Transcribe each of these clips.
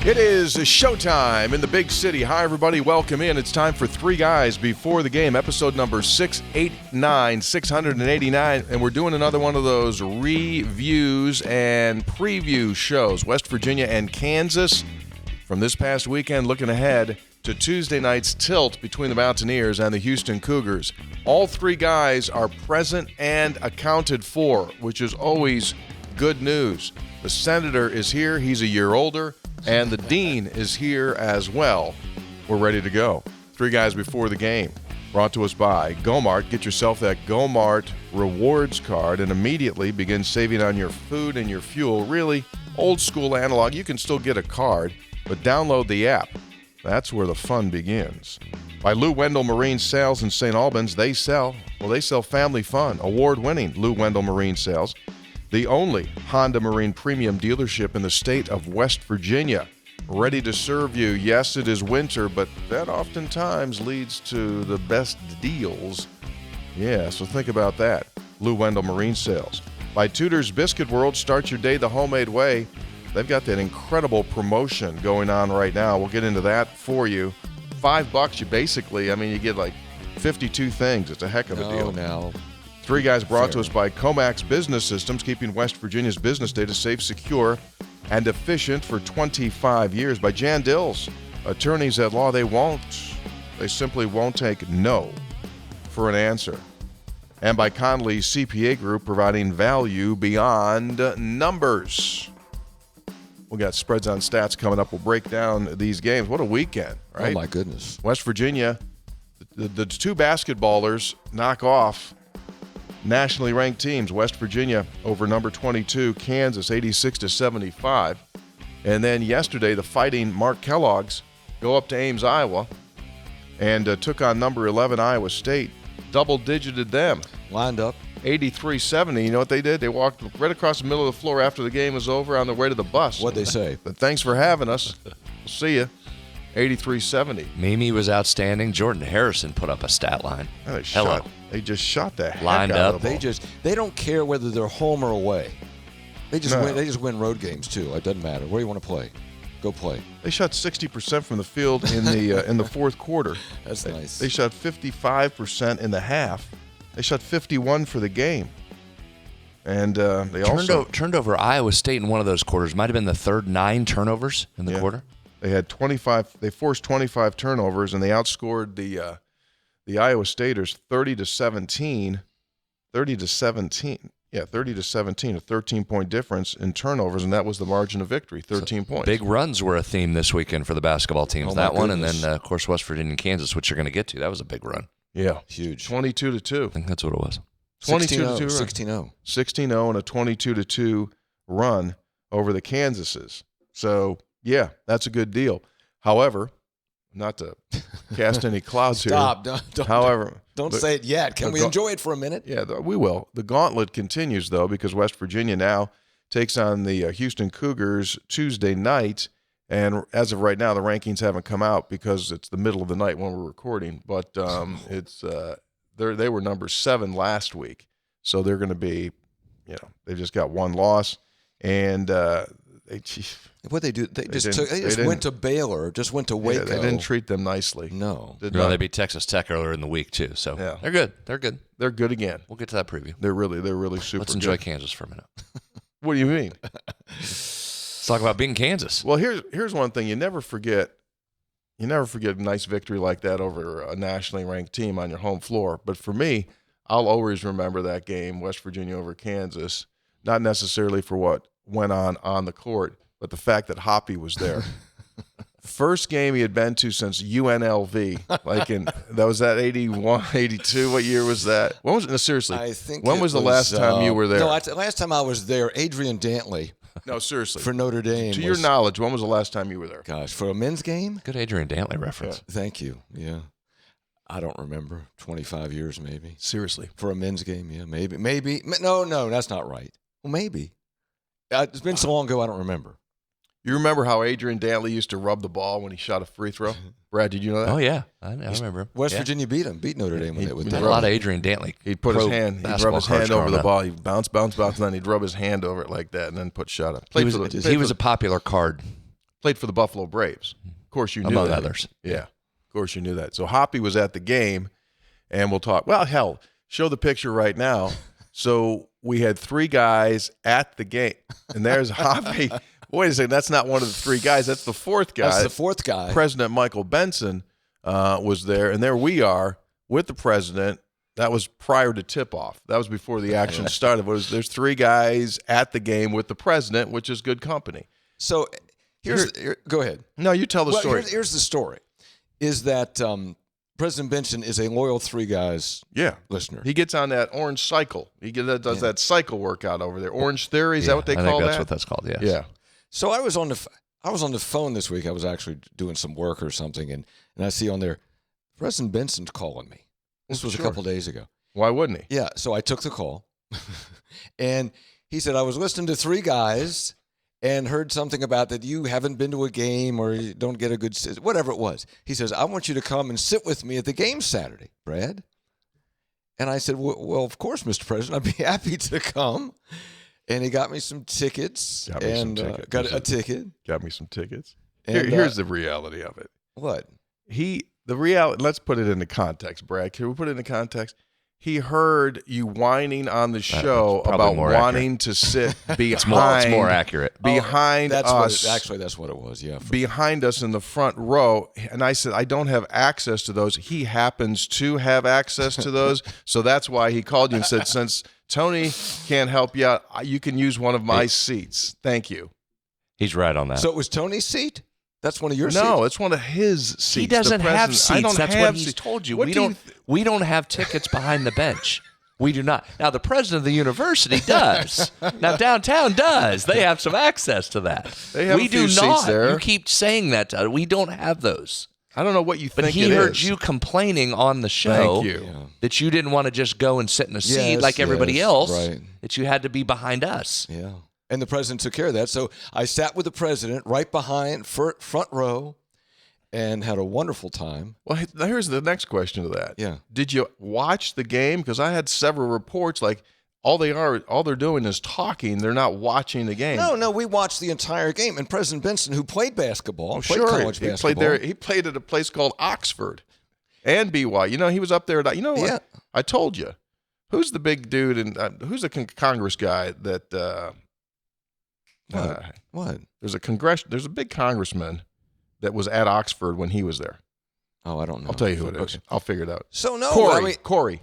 It is showtime in the big city. Hi, everybody. Welcome in. It's time for Three Guys Before the Game, episode number 689, and we're doing another one of those reviews and preview shows. West Virginia and Kansas from this past weekend, looking ahead to Tuesday night's tilt between the Mountaineers and the Houston Cougars. All three guys are present and accounted for, which is always good news. The Senator is here. He's a year older. And the Dean is here as well. We're ready to go. Three Guys Before the Game, brought to us by GoMart. Get yourself that GoMart rewards card and immediately begin saving on your food and your fuel. Really old school analog. You can still get a card, but download the app. That's where the fun begins. By Lou Wendell Marine Sales in St. Albans. They sell family fun. Award-winning Lou Wendell Marine Sales. The only Honda Marine premium dealership in the state of West Virginia. Ready to serve you. Yes, it is winter, but that oftentimes leads to the best deals. Yeah, so think about that. Lou Wendell Marine Sales. By Tudor's Biscuit World, start your day the homemade way. They've got that incredible promotion going on right now. We'll get into that for you. $5, you get like 52 things. It's a heck of a deal. Now. Three Guys brought to us by Comax Business Systems, keeping West Virginia's business data safe, secure, and efficient for 25 years. By Jan Dills, attorneys at law. They simply won't take no for an answer. And by Conley's CPA Group, providing value beyond numbers. We got spreads on stats coming up. We'll break down these games. What a weekend, right? Oh, my goodness. West Virginia, the two basketballers knock off nationally ranked teams. West Virginia over number 22, Kansas, 86-75. And then yesterday, the Fighting Mark Kellogg's go up to Ames, Iowa, and took on number 11, Iowa State. Double-digited them. Lined up. 83-70. You know what they did? They walked right across the middle of the floor after the game was over on their way to the bus. What'd they say? But thanks for having us. We'll see you. 83-70. Mimi was outstanding. Jordan Harrison put up a stat line. They just shot the heck Lined out up. of the ball. They don't care whether they're home or away. They just win road games too. It doesn't matter. Where do you want to play? Go play. They shot 60% from the field in the fourth quarter. That's nice. They shot 55% in the half. They shot 51 for the game. And they also turned over Iowa State in one of those quarters. Might have been the third 9 turnovers in the quarter. They had 25. They forced 25 turnovers, and they outscored the Iowa Staters 30-17. 30-17. Yeah, 30-17, a 13-point difference in turnovers, and that was the margin of victory, 13 points. Big runs were a theme this weekend for the basketball teams. Oh, that one, goodness. and then, of course, West Virginia and Kansas, which you're going to get to. That was a big run. Yeah. Huge. 22-2. I think that's what it was. 22-2. 16-0. 16-0 and a 22-2 run over the Kansases. So, yeah, that's a good deal. However, not to cast any clouds here. Stop. Don't say it yet. Can we enjoy it for a minute? Yeah, we will. The gauntlet continues, though, because West Virginia now takes on the Houston Cougars Tuesday night. And as of right now, the rankings haven't come out because it's the middle of the night when we're recording. But they were number 7 last week. So they're going to be, they've just got one loss. And What they do? They just went to Baylor, just went to Waco. They didn't treat them nicely. No. They beat Texas Tech earlier in the week too. So they're good. They're good. They're good again. We'll get to that preview. They're really super. Let's enjoy good. Kansas for a minute. What do you mean? Let's talk about beating Kansas. Well, here's one thing you never forget. You never forget a nice victory like that over a nationally ranked team on your home floor. But for me, I'll always remember that game, West Virginia over Kansas, not necessarily for what went on the court, but the fact that Hoppy was there. First game he had been to since UNLV, that was that 81, 82. What year was that? When was it? No, seriously. I think when was the last time you were there? No, last time I was there, Adrian Dantley. No, seriously. For Notre Dame. To your knowledge, when was the last time you were there? Gosh, for a men's game? Good Adrian Dantley reference. Yeah. Thank you. Yeah. I don't remember. 25 years maybe. Seriously. For a men's game, yeah, maybe. Maybe. No, that's not right. Well, maybe. It's been so long ago, I don't remember. You remember how Adrian Dantley used to rub the ball when he shot a free throw? Brad, did you know that? Oh, yeah. I remember. West Virginia beat Notre Dame with We had a lot of Adrian Dantley. He'd put his hand, he'd rub his hand over the ball. He'd bounce, and then he'd rub his hand over it like that and then shot it. He was a popular card played for the Buffalo Braves. Of course, you knew Among that. others. Yeah, of course, you knew that. So Hoppy was at the game, and we'll talk. Well, hell, show the picture right now. So we had 3 guys at the game, and there's Hoppy. Wait a second, that's not one of the 3 guys. That's the 4th guy. That's the 4th guy. President Michael Benson was there, and there we are with the president. That was prior to tip-off. That was before the action started. There's 3 guys at the game with the president, which is good company. So go ahead. No, you tell the story. Here's the story, is that President Benson is a loyal 3 guys listener. He gets on that orange cycle. He does that cycle workout over there. Orange Theory, is that what they call that? I think that's what that's called, yes. Yeah. So I was on the phone this week. I was actually doing some work or something, and I see on there, President Benson's calling me. This was a couple days ago. Why wouldn't he? Yeah, so I took the call, and he said, I was listening to 3 guys and heard something about that you haven't been to a game or you don't get a good – whatever it was. He says, I want you to come and sit with me at the game Saturday, Brad. And I said, well, of course, Mr. President, I'd be happy to come. And he got me some tickets. Got a ticket. Got me some tickets. And, here's the reality of it. What? The reality. Let's put it into context, Brad. Can we put it into context? He heard you whining on the show about wanting to sit behind. It's more accurate. Behind us. That's what it was, yeah. Behind us in the front row. And I said, I don't have access to those. He happens to have access to those. So that's why he called you and said, since Tony can't help you out, you can use one of my seats. Thank you. He's right on that. So it was Tony's seat? That's one of your seats? No, it's one of his seats. He doesn't have seats. I don't That's have what he's seats. told you. We don't have tickets behind the bench. We do not. Now, the president of the university does. Now, downtown does. They have some access to that. They have we a few do seats not. there. You keep saying that to us. We don't have those. I don't know what you think But he heard you complaining on the show that you didn't want to just go and sit in a seat like everybody else, that you had to be behind us. Yeah. And the president took care of that. So I sat with the president right behind, front row, and had a wonderful time. Well, here's the next question to that. Yeah. Did you watch the game? Because I had several reports like all they're doing is talking. They're not watching the game. No, we watched the entire game. And President Benson, who played basketball, college basketball. He played at a place called Oxford and BYU. He was up there. What? I told you. Who's the big dude and who's the Congress guy that What? There's a big congressman that was at Oxford when he was there. Oh, I don't know. I'll tell you who it is. I'll figure it out. So no, Corey.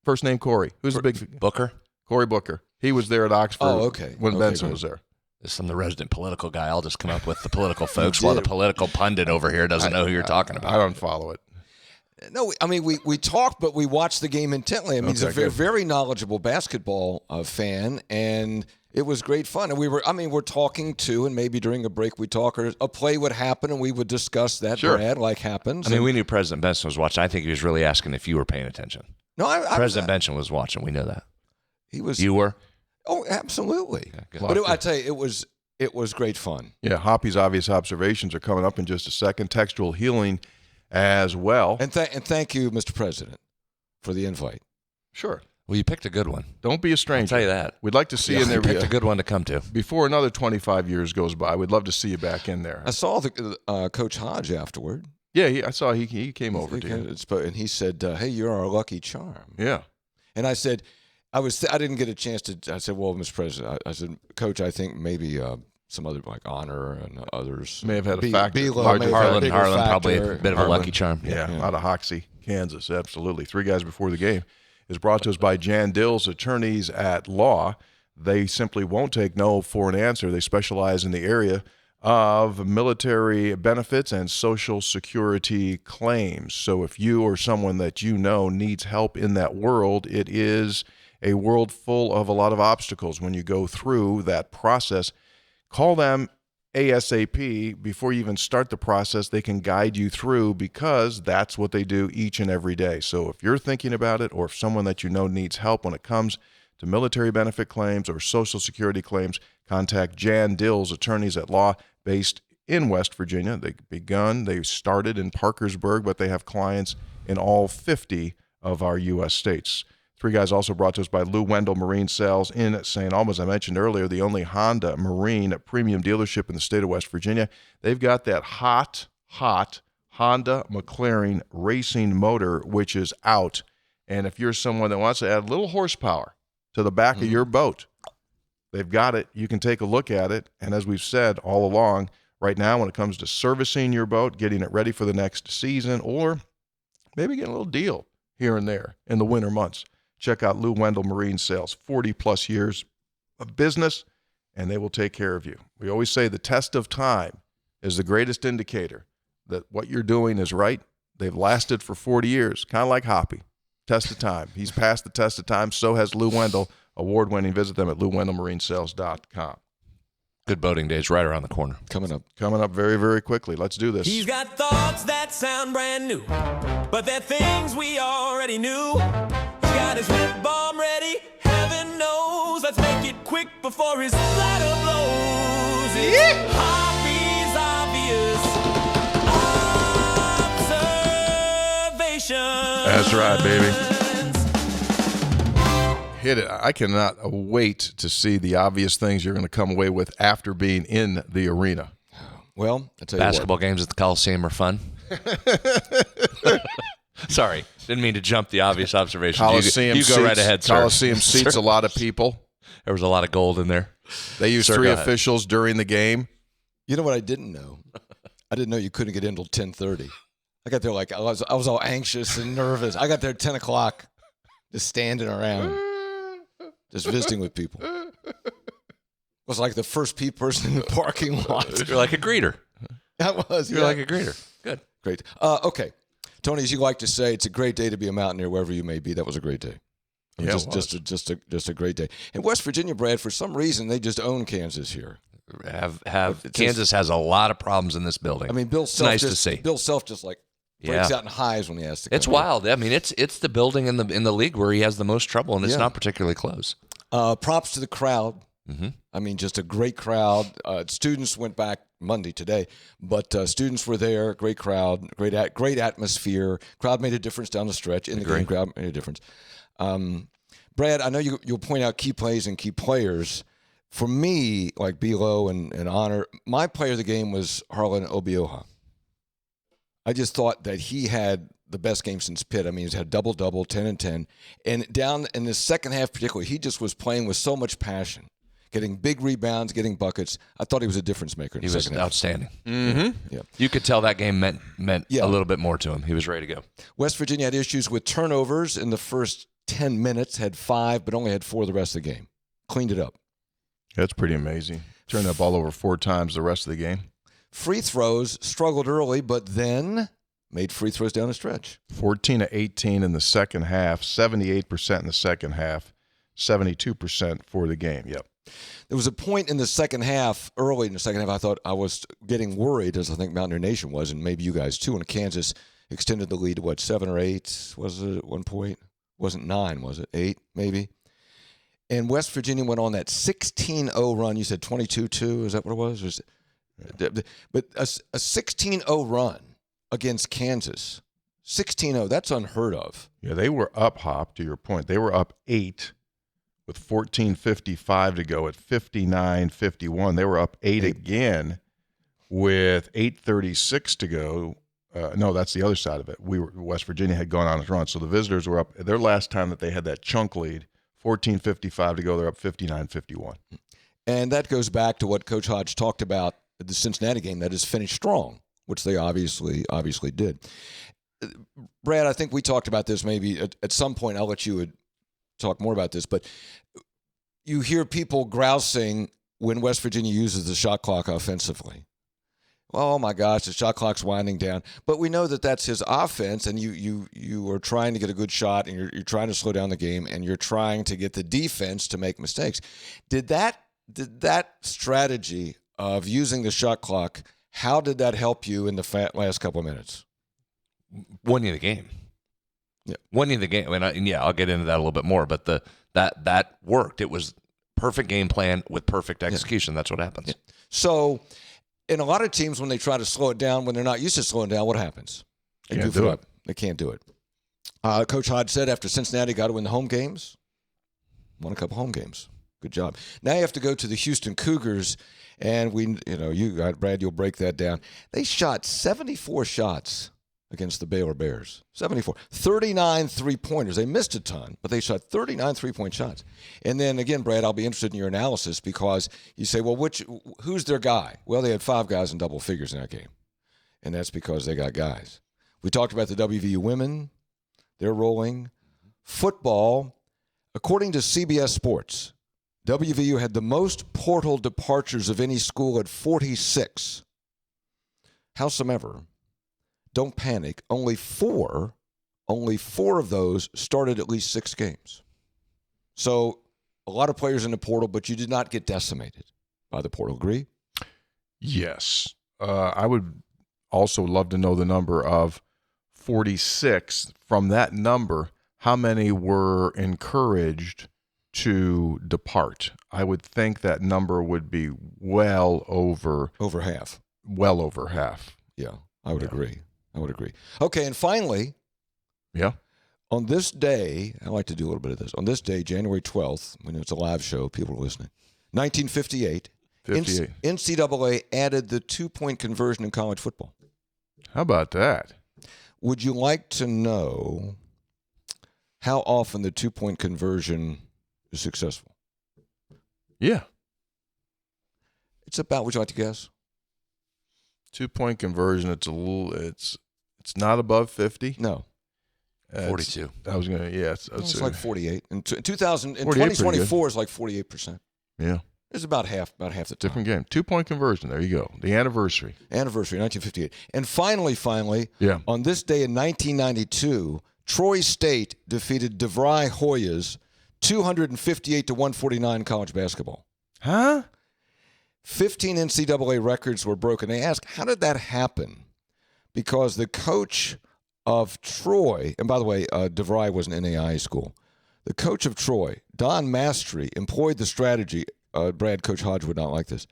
First name Corey. Who's the big Booker? Corey Booker. He was there at Oxford. When Benson was there. I'm the resident political guy. I'll just come up with the political folks while the political pundit over here doesn't know who you're talking about. I don't follow it. No, we talked, but we watched the game intently. I mean, he's a very knowledgeable basketball fan, and it was great fun. And we're talking too, and maybe during a break we talk, or a play would happen, and we would discuss that, Brad, like happens. I mean, we knew President Benson was watching. I think he was really asking if you were paying attention. No, President Benson was watching. We know that. He was. You were? Oh, absolutely. Okay, but I tell you, it was great fun. Yeah, Hoppy's obvious observations are coming up in just a second. Textual Healing as well. And thank you, Mr. President, for the invite. Sure. Well, you picked a good one. Don't be a stranger. I'll tell you that. We'd like to see you in there. You picked a good one to come to. Before another 25 years goes by, we'd love to see you back in there. I saw the Coach Hodge afterward. Yeah, I saw he came over to you. And he said, hey, you're our lucky charm. Yeah. And I said, I didn't get a chance to, I said, well, Mr. President, I said, Coach, I think maybe some other like Honor and others may have had a factor. Harlan probably a bit of a lucky charm. Yeah, out of Hoxie, Kansas, absolutely. 3 guys before the game is brought to us by Jan Dills, attorneys at law. They simply won't take no for an answer. They specialize in the area of military benefits and Social Security claims. So if you or someone that you know needs help in that world, it is a world full of a lot of obstacles when you go through that process. Call them ASAP before you even start the process. They can guide you through because that's what they do each and every day. So if you're thinking about it, or if someone that you know needs help when it comes to military benefit claims or Social Security claims, contact Jan Dills, attorneys at law, based in West Virginia. They started in Parkersburg, but they have clients in all 50 of our U.S. states. Three Guys also brought to us by Lou Wendell Marine Sales in St. Alma. As I mentioned earlier, the only Honda Marine premium dealership in the state of West Virginia. They've got that hot Honda McLaren racing motor, which is out. And if you're someone that wants to add a little horsepower to the back of your boat, they've got it. You can take a look at it. And as we've said all along, right now when it comes to servicing your boat, getting it ready for the next season, or maybe getting a little deal here and there in the winter months, check out Lou Wendell Marine Sales. 40-plus years of business, and they will take care of you. We always say the test of time is the greatest indicator that what you're doing is right. They've lasted for 40 years, kind of like Hoppy. Test of time. He's passed the test of time. So has Lou Wendell, award-winning. Visit them at LouWendellMarineSales.com. Good boating days right around the corner. Coming up very, very quickly. Let's do this. He's got thoughts that sound brand new, but they're things we already knew. He's got his whip bomb ready, heaven knows. Let's make it quick before his bladder blows. It's Hoppy's obvious observation. That's right, baby. Hit it. I cannot wait to see the obvious things you're going to come away with after being in the arena. Well, I'll tell you Basketball games at the Coliseum are fun. Sorry, didn't mean to jump the obvious observation. Coliseum you go right ahead, sir. Coliseum seats a lot of people. There was a lot of gold in there. They used three officials during the game. You know what I didn't know? I didn't know you couldn't get in until 10:30. I got there like I was all anxious and nervous. I got there at 10 o'clock, just standing around, just visiting with people. Was like the first person in the parking lot. You're like a greeter. That was. You're like a greeter. Good. Great. Okay. Tony, as you like to say, it's a great day to be a Mountaineer wherever you may be. That was a great day. Just a great day. In West Virginia, Brad, for some reason, they just own Kansas here. Kansas has a lot of problems in this building. I mean, Bill Self nice to see. Bill Self just like breaks out in highs when he has to come. It's wild. I mean, it's the building in the league where he has the most trouble, and it's not particularly close. Props to the crowd. Mm-hmm. I mean, just a great crowd. Students went back Monday today, but students were there. Great crowd, great atmosphere. Crowd made a difference down the stretch. In the game, crowd made a difference. Brad, I know you'll point out key plays and key players. For me, like Bilo and Honor, my player of the game was Harlan Obioha. I just thought that he had the best game since Pitt. I mean, he's had double-double, 10 and 10. And down in the second half particularly, he just was playing with so much passion, getting big rebounds, getting buckets. I thought he was a difference maker in the second half. He was outstanding. Mm-hmm. Yeah. You could tell that game meant a little bit more to him. He was ready to go. West Virginia had issues with turnovers in the first 10 minutes, had 5, but only had 4 the rest of the game. Cleaned it up. That's pretty amazing. Turned that ball over 4 times the rest of the game. Free throws, struggled early, but then made free throws down the stretch. 14 of 18 in the second half, 78% in the second half, 72% for the game. Yep. There was a point in the second half, early in the second half, I thought I was getting worried, as I think Mountaineer Nation was, and maybe you guys too, when Kansas extended the lead to, 7 or 8? Was it at one point? Wasn't 9, was it? 8, maybe? And West Virginia went on that 16-0 run. You said 22-2, is that what it was? But a 16-0 run against Kansas, 16-0, that's unheard of. Yeah, they were up, Hop, to your point. They were up 8 with 14:55 to go at 59-51. They were up 8 again with 8:36 to go. No, that's the other side of it. West Virginia had gone on its run, so the visitors were up. Their last time that they had that chunk lead, 14:55 to go, they're up 59-51. And that goes back to what Coach Hodge talked about at the Cincinnati game, that is finish strong, which they obviously did. Brad, I think we talked about this maybe at some point. I'll let you talk more about this, but you hear people grousing when West Virginia uses the shot clock offensively. Oh my gosh, the shot clock's winding down. But we know that that's his offense, and you are trying to get a good shot, and you're trying to slow down the game, and you're trying to get the defense to make mistakes. Did that strategy of using the shot clock, how did that help you in the last couple of minutes? Won you the game. Yeah. Won you the game. I mean, I'll get into that a little bit more, but that worked. It was perfect game plan with perfect execution. Yeah. That's what happens. Yeah. So, in a lot of teams, when they try to slow it down, when they're not used to slowing down, what happens? They goof it up. They can't do it. Coach Hodge said after Cincinnati got to win the home games, won a couple home games. Good job. Now you have to go to the Houston Cougars, and Brad, you'll break that down. They shot 74 shots against the Baylor Bears. 74. 39 three-pointers. They missed a ton, but they shot 39 three-point shots. And then, again, Brad, I'll be interested in your analysis because you say, well, who's their guy? Well, they had 5 guys in double figures in that game, and that's because they got guys. We talked about the WVU women. They're rolling. Football, according to CBS Sports, WVU had the most portal departures of any school at 46. Howsoever, don't panic. Only four of those started at least 6 games. So a lot of players in the portal, but you did not get decimated by the portal. Agree? Yes. I would also love to know the number of 46. From that number, how many were encouraged to depart? I would think that number would be well over half. Well over half. Yeah, I would agree. Okay, and finally, on this day, I like to do a little bit of this. On this day, January 12th, when it's a live show, people are listening, 1958, NCAA added the 2-point conversion in college football. How about that? Would you like to know how often the 2-point conversion is successful? Yeah. It's about, would you like to guess? 2-point conversion, it's not above 50. No. 42. I was going to, it's like 48. In 2024 is like 48%. Yeah. It's about half the time. Different game. 2-point conversion. There you go. The anniversary, 1958. And finally, on this day in 1992, Troy State defeated DeVry Hoyas 258-149 in college basketball. Huh? 15 NCAA records were broken. They asked, how did that happen? Because the coach of Troy, and by the way, DeVry was an NAIA school. The coach of Troy, Don Mastery, employed the strategy, Brad, Coach Hodge would not like this,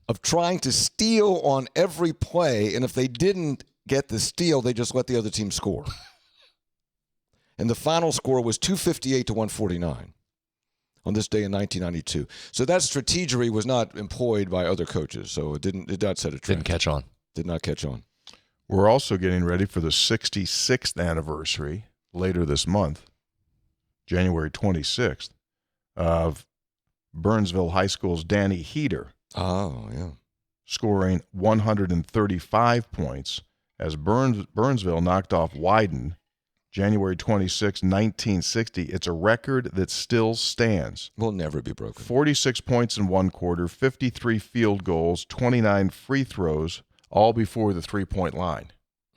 of trying to steal on every play, and if they didn't get the steal, they just let the other team score. And the final score was 258-149 on this day in 1992. So that strategery was not employed by other coaches, so it did not set a trend. Didn't catch on. Did not catch on. We're also getting ready for the 66th anniversary later this month, January 26th, of Burnsville High School's Danny Heater. Oh, yeah. Scoring 135 points as Burnsville knocked off Wyden January 26, 1960. It's a record that still stands. Will never be broken. 46 points in one quarter, 53 field goals, 29 free throws, all before the 3-point line.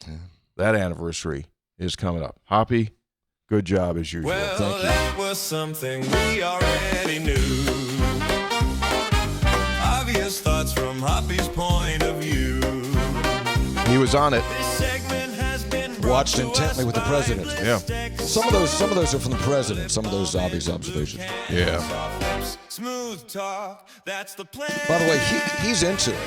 Yeah. That anniversary is coming up. Hoppy, good job as usual. Well, Thank you. that was something we already knew. Obvious thoughts from Hoppy's point of view. He was on it. This segment has been Watched intently with the president. Yeah. Some of those are from the president. Some of those obvious observations. Yeah. Smooth talk, that's the plan. By the way, he's into it.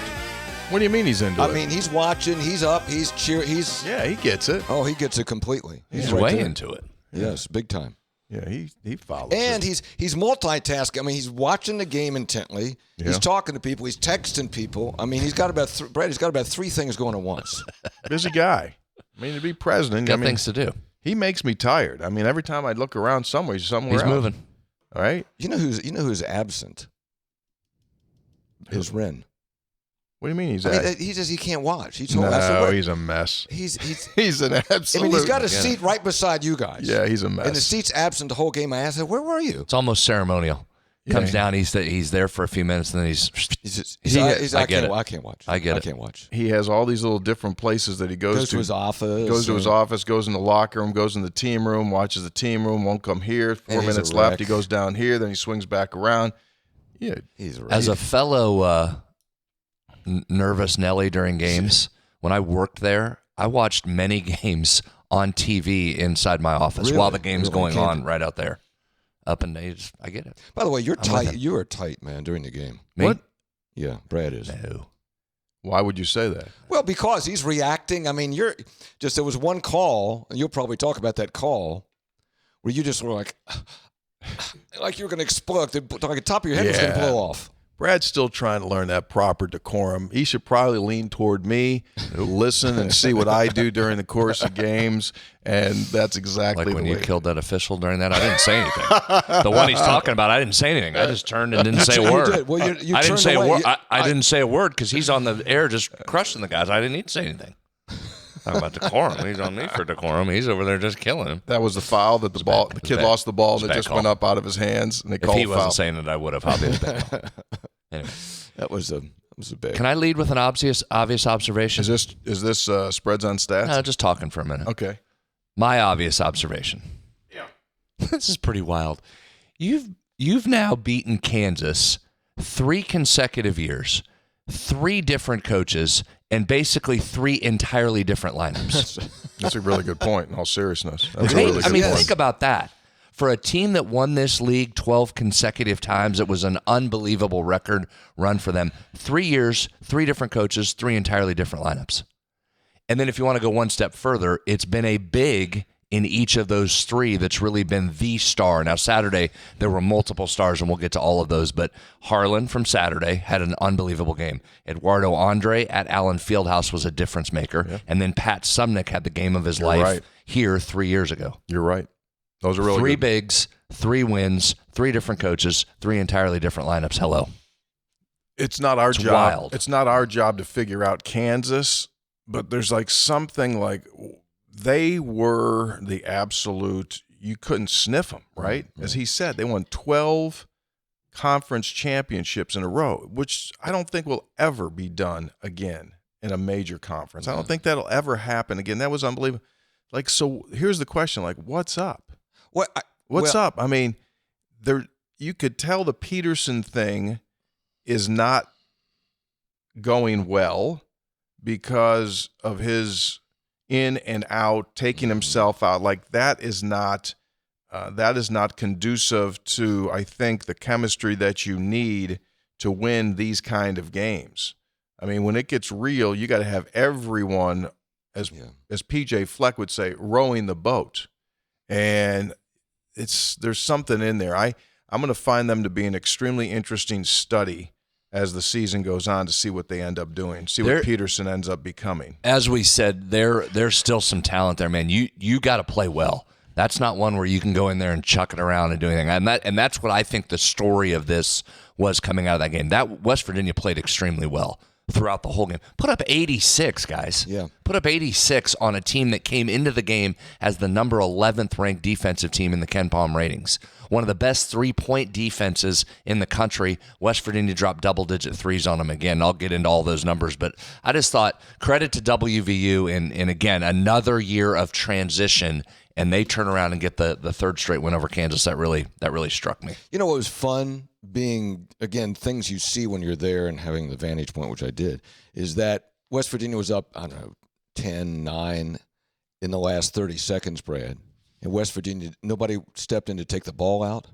What do you mean he's into it? I mean, he's watching. He's up. He's cheering. Yeah, he gets it. Oh, he gets it completely. He's right way there. into it. Yes, big time. Yeah, he follows And it. he's multitasking. I mean, he's watching the game intently. Yeah. He's talking to people. He's texting people. I mean, he's got about 3 things going at once. Busy guy. I mean, to be president, Got things to do. He makes me tired. I mean, every time I look around somewhere, he's somewhere He's else. moving. All right? You know who's absent? Is Wren. What do you mean he's I mean, he says he can't watch. He told No, I said, he's a mess. he's He's an absolute. I mean, he's got a seat right beside you guys. Yeah, he's a mess. And the seat's absent the whole game. I asked him, where were you? It's almost ceremonial. Comes down, he's there for a few minutes, and then I can't watch. I get it. I can't watch. He has all these little different places that he goes to his office. Goes to his office, goes in the locker room, goes in the team room, watches the team room, won't come here. 4 minutes left, he goes down here, then he swings back around. Yeah, he's a wreck. As a fellow nervous Nelly during games, when I worked there, I watched many games on TV inside my office while the game's going on right out there. Up and down. I get it. By the way, you're tight. You are tight, man, during the game. Me? What? Yeah, Brad is. No. Why would you say that? Well, because he's reacting. I mean, there was one call, and you'll probably talk about that call, where you just were like you were going to explode. Like the top of your head was going to blow off. Brad's still trying to learn that proper decorum. He should probably lean toward me, listen and see what I do during the course of games, and that's exactly like when the you way. killed that official during that. I didn't say anything. The one he's talking about, I didn't say anything. I just turned and didn't say a word. You did. Well, you I didn't turned say away. a word. I didn't say a word because he's on the air just crushing the guys. I didn't need to say anything. Talking about decorum. He's on me for decorum. He's over there just killing him. That was the foul that the kid lost the ball and it just went up out of his hands, and they called If he foul. wasn't saying it, I would have. Obviously. Anyway. That was a big. Can I lead with an obvious observation? Is this spreads on stats? No, just talking for a minute. Okay. My obvious observation. Yeah. This is pretty wild. You've now beaten Kansas 3 consecutive years, 3 different coaches, and basically 3 entirely different lineups. That's a really good point, in all seriousness. That's a really good point. Think about that. For a team that won this league 12 consecutive times, it was an unbelievable record run for them. 3 years, 3 different coaches, 3 entirely different lineups. And then if you want to go one step further, it's been a big in each of those 3 that's really been the star. Now, Saturday, there were multiple stars, and we'll get to all of those, but Harlan from Saturday had an unbelievable game. Eduardo Andre at Allen Fieldhouse was a difference maker, and then Pat Sumnick had the game of his life here 3 years ago. You're right. Those are really 3 good. bigs, 3 wins, 3 different coaches, 3 entirely different lineups. Hello. It's not our job. Wild. It's not our job to figure out Kansas, but there's like something like they were the absolute, you couldn't sniff them, right? As he said, they won 12 conference championships in a row, which I don't think will ever be done again in a major conference. I don't think that'll ever happen again. That was unbelievable. Like, so here's the question, like, what's up? What's up? I mean, you could tell the Peterson thing is not going well because of his in and out, taking himself out. Like, that is not conducive to, I think, the chemistry that you need to win these kind of games. I mean, when it gets real, you got to have everyone, as PJ Fleck would say, rowing the boat. And there's something in there. I'm going to find them to be an extremely interesting study as the season goes on to see what they end up doing, see what Peterson ends up becoming. As we said, there's still some talent there, man. You got to play well. That's not one where you can go in there and chuck it around and do anything. And that's what I think the story of this was coming out of that game. That West Virginia played extremely well throughout the whole game. Put up 86, guys. Yeah. Put up 86 on a team that came into the game as the number 11th ranked defensive team in the Ken Palm ratings. One of the best 3-point defenses in the country. West Virginia dropped double-digit threes on them again. I'll get into all those numbers, but I just thought credit to WVU and again, another year of transition, and they turn around and get the third straight win over Kansas. That really struck me. You know what was fun? Being, again, things you see when you're there and having the vantage point, which I did, is that West Virginia was up, 10-9 in the last 30 seconds, Brad. And West Virginia, nobody stepped in to take the ball out.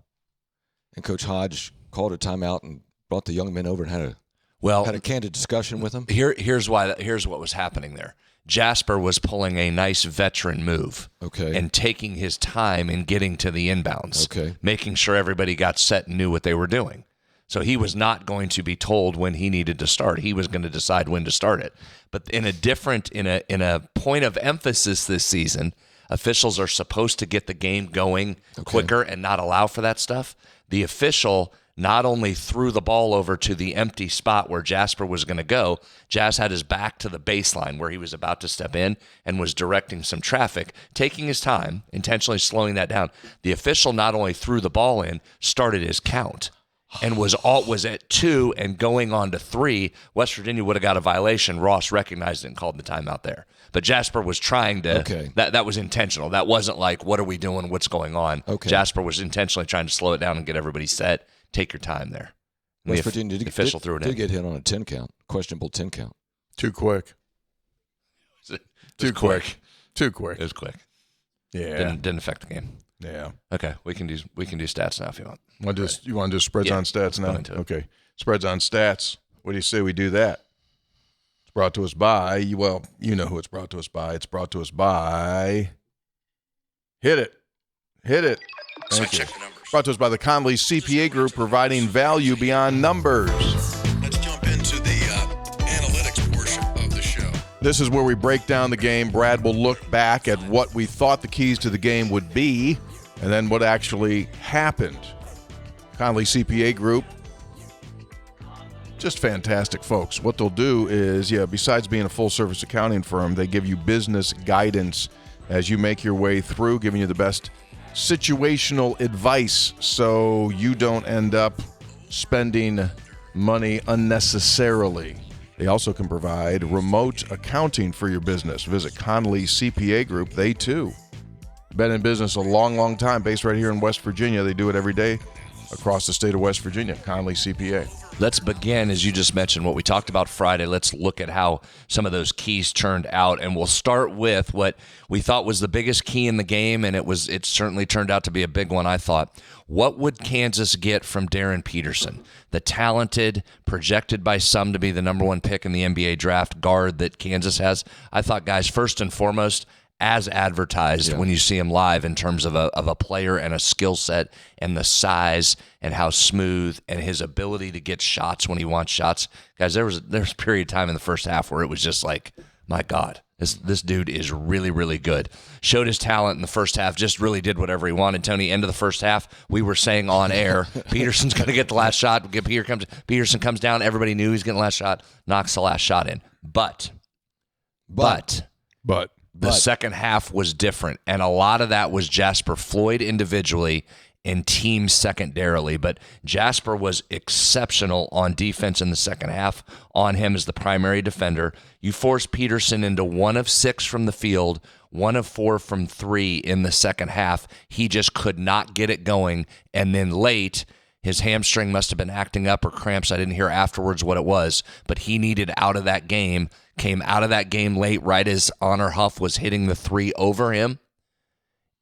And Coach Hodge called a timeout and brought the young men over and had a candid discussion with them. Here's what was happening there. Jasper was pulling a nice veteran move and taking his time in getting to the inbounds, making sure everybody got set and knew what they were doing. So he was not going to be told when he needed to start. He was going to decide when to start it. But in a point of emphasis this season, officials are supposed to get the game going quicker and not allow for that stuff. The official not only threw the ball over to the empty spot where Jasper was going to go, Jazz had his back to the baseline where he was about to step in and was directing some traffic, taking his time, intentionally slowing that down. The official not only threw the ball in, started his count and was at 2 and going on to 3. West Virginia would have got a violation. Ross recognized it and called the timeout there. But Jasper was trying to, that was intentional. That wasn't like, what are we doing? What's going on? Jasper was intentionally trying to slow it down and get everybody set. Take your time there. West Virginia did get hit on a 10 count, questionable 10 count. Too quick. Too quick. It was quick. Yeah. Didn't affect the game. Yeah. Okay, we can do stats now if you want. You want to do spreads on stats now? Into it. Okay. Spreads on stats. What do you say we do that? Brought to us by, well, you know who it's brought to us by. It's brought to us by Hit It. Thank you. Brought to us by the Conley CPA Group, providing value beyond numbers. Let's jump into the analytics portion of the show. This is where we break down the game. Brad will look back at what we thought the keys to the game would be and then what actually happened. Conley CPA Group, just fantastic folks. What they'll do is, besides being a full-service accounting firm, they give you business guidance as you make your way through, giving you the best situational advice so you don't end up spending money unnecessarily. They also can provide remote accounting for your business. Visit Conley CPA Group. They, too, been in business a long, long time, based right here in West Virginia. They do it every day across the state of West Virginia, Conley CPA. Let's begin, as you just mentioned, what we talked about Friday. Let's look at how some of those keys turned out, and we'll start with what we thought was the biggest key in the game, and it certainly turned out to be a big one, I thought. What would Kansas get from Darren Peterson, the talented, projected by some to be the number one pick in the NBA draft guard that Kansas has? I thought, guys, first and foremost, as advertised when you see him live in terms of a player and a skill set and the size and how smooth and his ability to get shots when he wants shots. Guys, there was a period of time in the first half where it was just like, my God, this dude is really, really good. Showed his talent in the first half, just really did whatever he wanted. Tony, end of the first half, we were saying on air, Peterson's going to get the last shot. Peterson comes down. Everybody knew he was getting the last shot, knocks the last shot in. But the second half was different, and a lot of that was Jasper Floyd individually and team secondarily. But Jasper was exceptional on defense in the second half, on him as the primary defender. You forced Peterson into 1 of 6 from the field, 1 of 4 from 3 in the second half. He just could not get it going, and then late, his hamstring must have been acting up or cramps. I didn't hear afterwards what it was, but he needed out of that game. Came out of that game late, right as Honor Huff was hitting the 3 over him,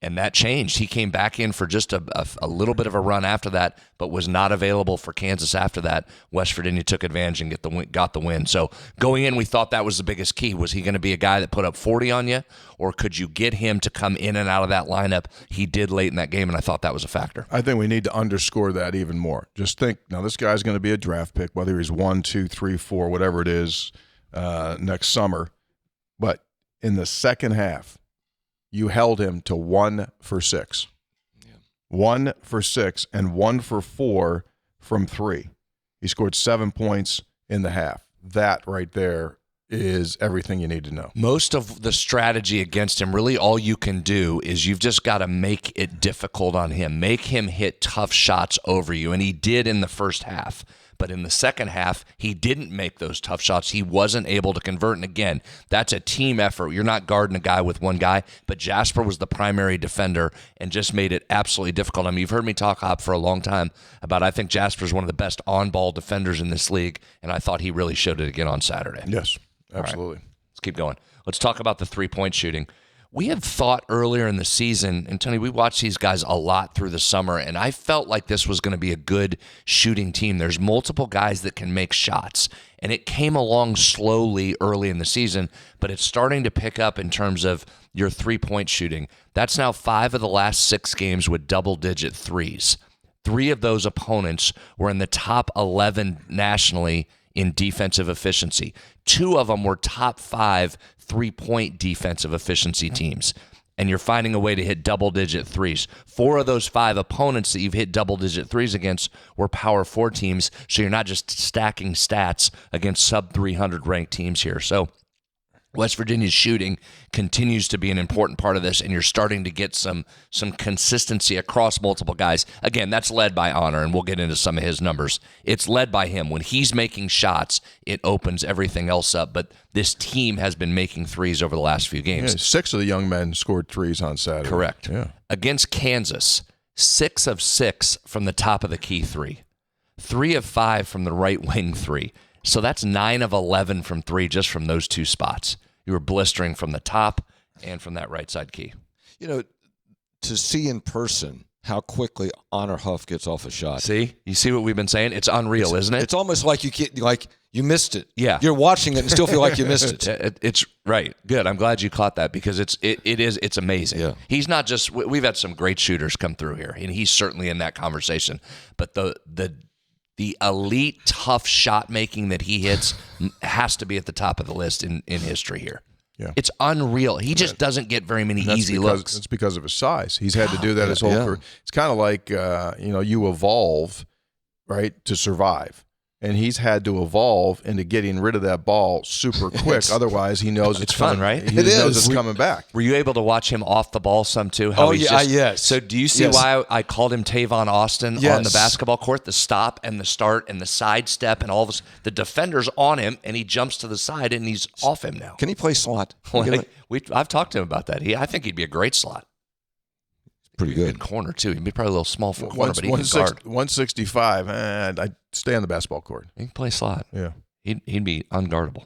and that changed. He came back in for just a little bit of a run after that, but was not available for Kansas after that. West Virginia took advantage and got the win. So going in, we thought that was the biggest key. Was he going to be a guy that put up 40 on you, or could you get him to come in and out of that lineup? He did late in that game, and I thought that was a factor. I think we need to underscore that even more. Just think, now this guy's going to be a draft pick, whether he's 1, 2, 3, 4, whatever it is, next summer. But in the second half, you held him to 1 for 6. 1 for 6 and 1 for 4 from 3. He scored 7 points in the half. That right there is everything you need to know. Most of the strategy against him, really all you can do is you've just got to make it difficult on him. Make him hit tough shots over you, and he did in the first half. But in the second half, he didn't make those tough shots. He wasn't able to convert. And again, that's a team effort. You're not guarding a guy with one guy, but Jasper was the primary defender and just made it absolutely difficult. I mean, you've heard me talk, Hop, for a long time about I think Jasper's one of the best on-ball defenders in this league, and I thought he really showed it again on Saturday. Yes, absolutely. Right, let's keep going. Let's talk about the three-point shooting. We had thought earlier in the season, and Tony, we watched these guys a lot through the summer, and I felt like this was going to be a good shooting team. There's multiple guys that can make shots, and it came along slowly early in the season, but it's starting to pick up in terms of your three-point shooting. That's now 5 of the last 6 games with double-digit threes. 3 of those opponents were in the top 11 nationally in defensive efficiency. 2 of them were top 5 three-point defensive efficiency teams, and you're finding a way to hit double-digit threes. 4 of those 5 opponents that you've hit double-digit threes against were Power 4 teams, so you're not just stacking stats against sub-300 ranked teams here. So West Virginia's shooting continues to be an important part of this, and you're starting to get some consistency across multiple guys. Again, that's led by Honor, and we'll get into some of his numbers. It's led by him. When he's making shots, it opens everything else up, but this team has been making threes over the last few games. Yeah, 6 of the young men scored threes on Saturday. Correct. Yeah. Against Kansas, 6 of 6 from the top of the key 3. 3 of 5 from the right wing 3. So that's 9 of 11 from 3 just from those 2 spots. You were blistering from the top and from that right side key. You know, to see in person how quickly Honor Huff gets off a shot. See? You see what we've been saying? It's unreal, isn't it? It's almost like you missed it. Yeah. You're watching it and still feel like you missed it. It's right. Good. I'm glad you caught that because it's amazing. Yeah. He's not just. We've had some great shooters come through here, and he's certainly in that conversation. But the elite tough shot making that he hits has to be at the top of the list in history here. Yeah. It's unreal. He just doesn't get very many easy looks. It's because of his size. He's had to do that his whole career. It's kind of like you evolve, right, to survive. And he's had to evolve into getting rid of that ball super quick. Otherwise, he knows it's fun, coming, right? He knows it's coming back. Were you able to watch him off the ball some too? How yes. So do you see why I called him Tavon Austin on the basketball court? The stop and the start and the side step and all this. The defender's on him and he jumps to the side and he's off him now. Can he play slot? I've talked to him about that. I think he'd be a great slot. Pretty good corner too. He'd be probably a little small for corner, but he can guard. 165, and I'd stay on the basketball court. He can play slot. Yeah, he'd be unguardable.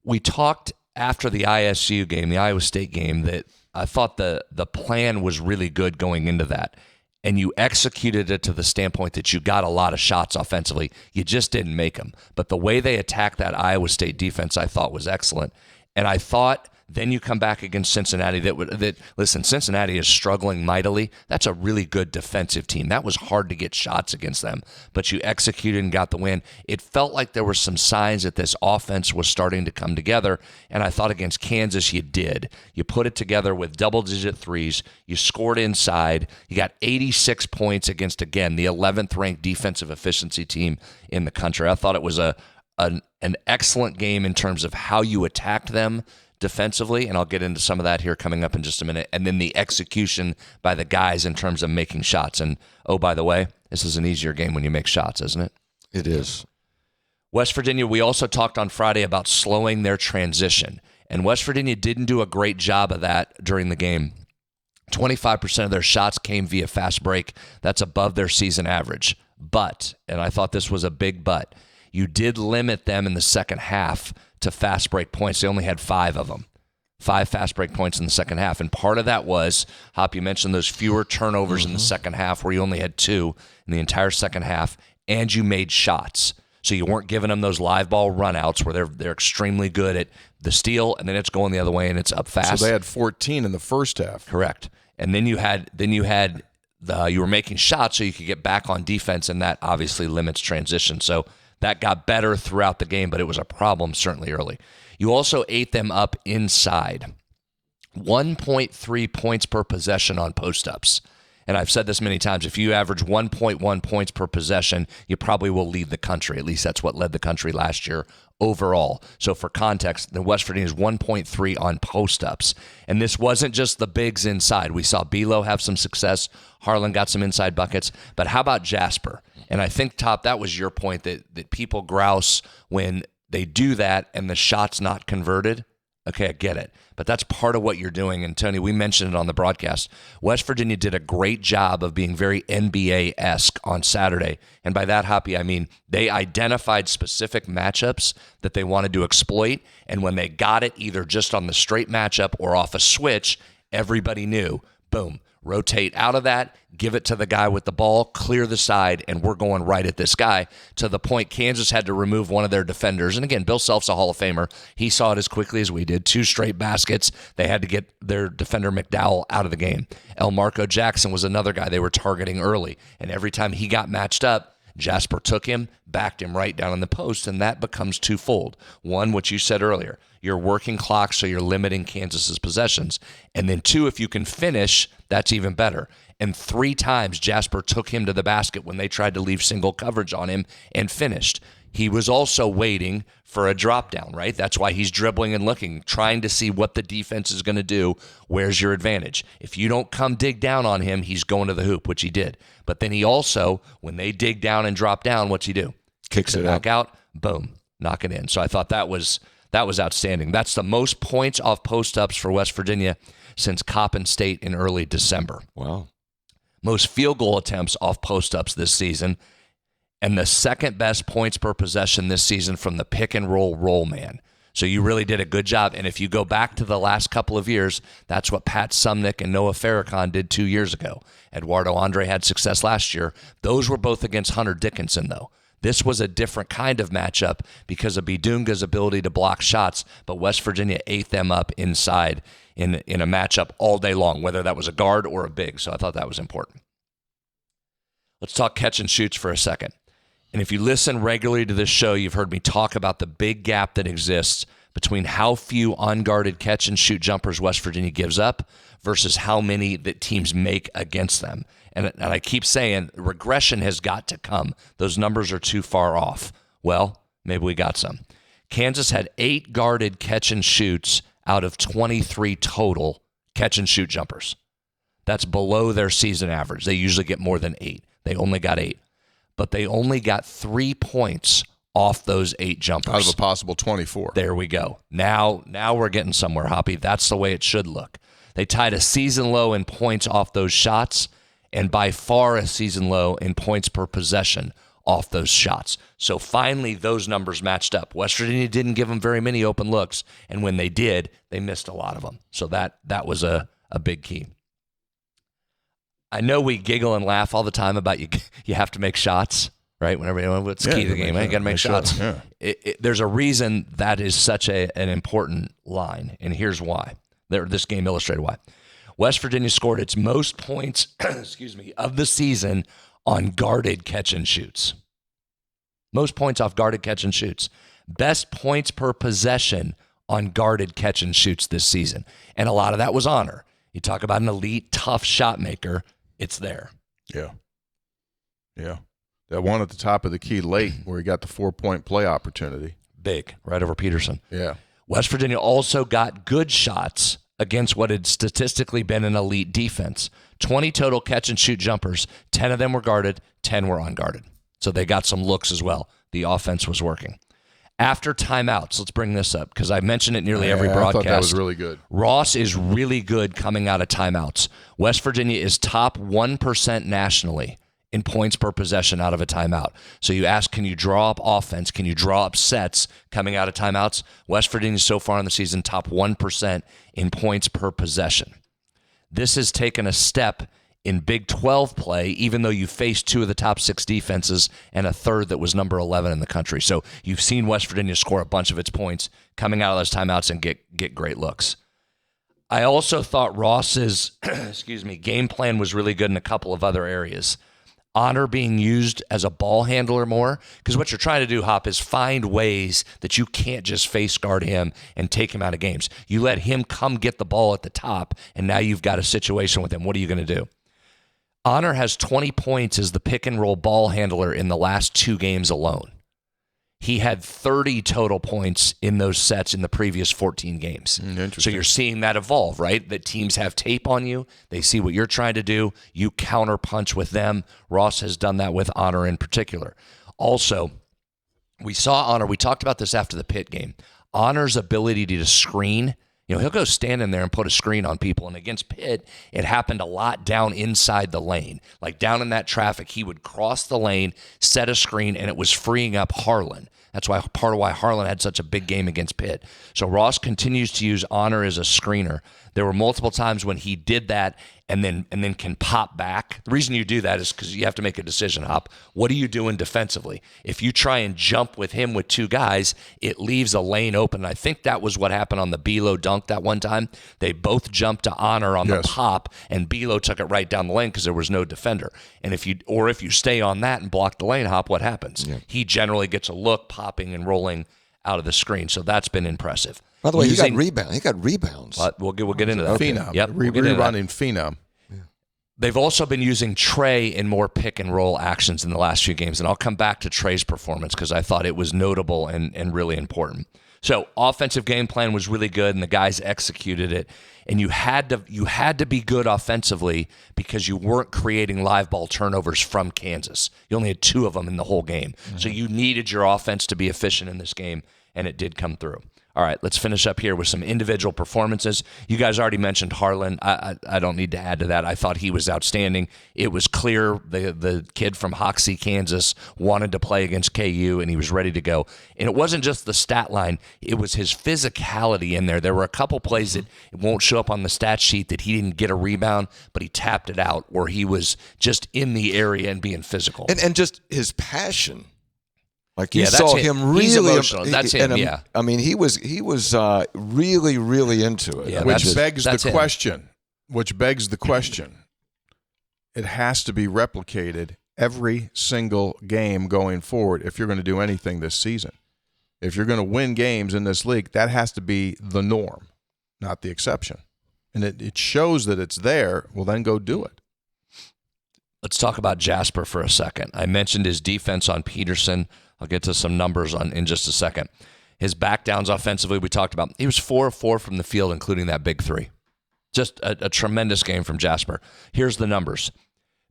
We talked after the ISU game, the Iowa State game, that I thought the plan was really good going into that, and you executed it to the standpoint that you got a lot of shots offensively. You just didn't make them. But the way they attacked that Iowa State defense, I thought was excellent, and I thought. Then you come back against Cincinnati. Listen, Cincinnati is struggling mightily. That's a really good defensive team. That was hard to get shots against them, but you executed and got the win. It felt like there were some signs that this offense was starting to come together, and I thought against Kansas you did. You put it together with double-digit threes. You scored inside. You got 86 points against, again, the 11th-ranked defensive efficiency team in the country. I thought it was an excellent game in terms of how you attacked them defensively, and I'll get into some of that here coming up in just a minute, and then the execution by the guys in terms of making shots. And, oh, by the way, this is an easier game when you make shots, isn't it? It is. West Virginia, we also talked on Friday about slowing their transition, and West Virginia didn't do a great job of that during the game. 25% of their shots came via fast break. That's above their season average. But, and I thought this was a big but, you did limit them in the second half to fast break points. They only had 5 of them. 5 fast break points in the second half. And part of that was, Hop, you mentioned those fewer turnovers in the second half where you only had 2 in the entire second half, and you made shots. So you weren't giving them those live ball runouts where they're extremely good at the steal, and then it's going the other way and it's up fast. So they had 14 in the first half. Correct. And then you were making shots so you could get back on defense, and that obviously limits transition. So that got better throughout the game, but it was a problem certainly early. You also ate them up inside. 1.3 points per possession on post-ups. And I've said this many times, if you average 1.1 points per possession, you probably will lead the country. At least that's what led the country last year overall. So for context, the West Virginia is 1.3 on post-ups. And this wasn't just the bigs inside. We saw Belo have some success. Harlan got some inside buckets. But how about Jasper? And I think, Top, that was your point, that people grouse when they do that and the shot's not converted. Okay, I get it. But that's part of what you're doing. And, Tony, we mentioned it on the broadcast. West Virginia did a great job of being very NBA-esque on Saturday. And by that, Hoppy, I mean they identified specific matchups that they wanted to exploit. And when they got it, either just on the straight matchup or off a switch, everybody knew, boom, rotate out of that, give it to the guy with the ball, clear the side, and we're going right at this guy, to the point Kansas had to remove one of their defenders. And again, Bill Self's a Hall of Famer. He saw it as quickly as we did. 2 straight baskets. They had to get their defender McDowell out of the game. El Marco Jackson was another guy they were targeting early. And every time he got matched up, Jasper took him, backed him right down in the post, and that becomes twofold. One, what you said earlier, you're working clock, so you're limiting Kansas's possessions. And then 2, if you can finish, that's even better. And 3 times Jasper took him to the basket when they tried to leave single coverage on him and finished. He was also waiting for a drop down, right? That's why he's dribbling and looking, trying to see what the defense is going to do. Where's your advantage? If you don't come dig down on him, he's going to the hoop, which he did. But then he also, when they dig down and drop down, what's he do? Kicks it back out, boom, knock it in. So I thought that was outstanding. That's the most points off post-ups for West Virginia since Coppin State in early December. Wow. Most field goal attempts off post-ups this season, and the second best points per possession this season from the pick and roll man. So you really did a good job. And if you go back to the last couple of years, that's what Pat Sumnick and Noah Farrakhan did 2 years ago. Eduardo Andre had success last year. Those were both against Hunter Dickinson, though. This was a different kind of matchup because of Bidunga's ability to block shots, but West Virginia ate them up inside in a matchup all day long, whether that was a guard or a big. So I thought that was important. Let's talk catch and shoots for a second. And if you listen regularly to this show, you've heard me talk about the big gap that exists between how few unguarded catch and shoot jumpers West Virginia gives up versus how many that teams make against them. And I keep saying regression has got to come. Those numbers are too far off. Well, maybe we got some. Kansas had 8 guarded catch and shoots out of 23 total catch and shoot jumpers. That's below their season average. They usually get more than 8. They only got 8. But they only got 3 points off those 8 jumpers. Out of a possible 24. There we go. Now we're getting somewhere, Hoppy. That's the way it should look. They tied a season low in points off those shots, and by far a season low in points per possession off those shots. So finally, those numbers matched up. West Virginia didn't give them very many open looks, and when they did, they missed a lot of them. So that was a big key. I know we giggle and laugh all the time about you have to make shots, right? Whenever it's key to the game, you got to make shots. Yeah. There's a reason that is such an important line, and here's why. This game illustrated why. West Virginia scored its most points, of the season on guarded catch and shoots. Most points off guarded catch and shoots. Best points per possession on guarded catch and shoots this season. And a lot of that was honor. You talk about an elite, tough shot maker, it's there. Yeah. That one at the top of the key late where he got the 4-point play opportunity. Big, right over Peterson. Yeah. West Virginia also got good shots against what had statistically been an elite defense. 20 total catch and shoot jumpers. 10 of them were guarded, 10 were unguarded. So they got some looks as well. The offense was working. After timeouts, let's bring this up because I mention it nearly every broadcast. I thought that was really good. Ross is really good coming out of timeouts. West Virginia is top 1% nationally in points per possession out of a timeout. So you ask, can you draw up offense? Can you draw up sets coming out of timeouts? West Virginia so far in the season, top 1% in points per possession. This has taken a step in Big 12 play, even though you faced 2 of the top 6 defenses and a third that was number 11 in the country. So you've seen West Virginia score a bunch of its points coming out of those timeouts and get great looks. I also thought Ross's game plan was really good in a couple of other areas. Honor being used as a ball handler more, because what you're trying to do, Hop, is find ways that you can't just face guard him and take him out of games. You let him come get the ball at the top, and now you've got a situation with him. What are you going to do? Honor has 20 points as the pick and roll ball handler in the last 2 games alone. He had 30 total points in those sets in the previous 14 games. So you're seeing that evolve, right? That teams have tape on you. They see what you're trying to do. You counter punch with them. Ross has done that with Honor in particular. Also, we saw Honor. We talked about this after the Pitt game. Honor's ability to screen. He'll go stand in there and put a screen on people. And against Pitt, it happened a lot down inside the lane. Like down in that traffic, he would cross the lane, set a screen, and it was freeing up Harlan. That's why part of why Harlan had such a big game against Pitt. So Ross continues to use Honor as a screener. There were multiple times when he did that and then can pop back. The reason you do that is because you have to make a decision, Hop. What are you doing defensively? If you try and jump with him with 2 guys, it leaves a lane open. And I think that was what happened on the Belo dunk that one time. They both jumped to Honor on the pop, and Belo took it right down the lane because there was no defender. And if you stay on that and block the lane, Hop, what happens? Yeah. He generally gets a look, popping and rolling out of the screen. So that's been impressive. By the way, he got rebounds. We'll get into that. Phenom. Yep, Rebounding phenom. Yeah. They've also been using Trey in more pick and roll actions in the last few games, and I'll come back to Trey's performance because I thought it was notable and really important. So offensive game plan was really good, and the guys executed it. And you had to be good offensively because you weren't creating live ball turnovers from Kansas. You only had 2 of them in the whole game. Mm-hmm. So you needed your offense to be efficient in this game, and it did come through. All right, let's finish up here with some individual performances. You guys already mentioned Harlan. I don't need to add to that. I thought he was outstanding. It was clear the kid from Hoxie, Kansas, wanted to play against KU, and he was ready to go. And it wasn't just the stat line. It was his physicality in there. There were a couple plays that it won't show up on the stat sheet that he didn't get a rebound, but he tapped it out, where he was just in the area and being physical. And just his passion. Like you saw him really He's emotional. That's him. Yeah. I mean, he was really, really into it. Yeah, Which begs the question. It has to be replicated every single game going forward if you're going to do anything this season. If you're going to win games in this league, that has to be the norm, not the exception. And it shows that it's there. Well, then go do it. Let's talk about Jasper for a second. I mentioned his defense on Peterson. I'll get to some numbers in just a second. His back downs offensively, we talked about. He was 4 of 4 from the field, including that big three. Just a tremendous game from Jasper. Here's the numbers.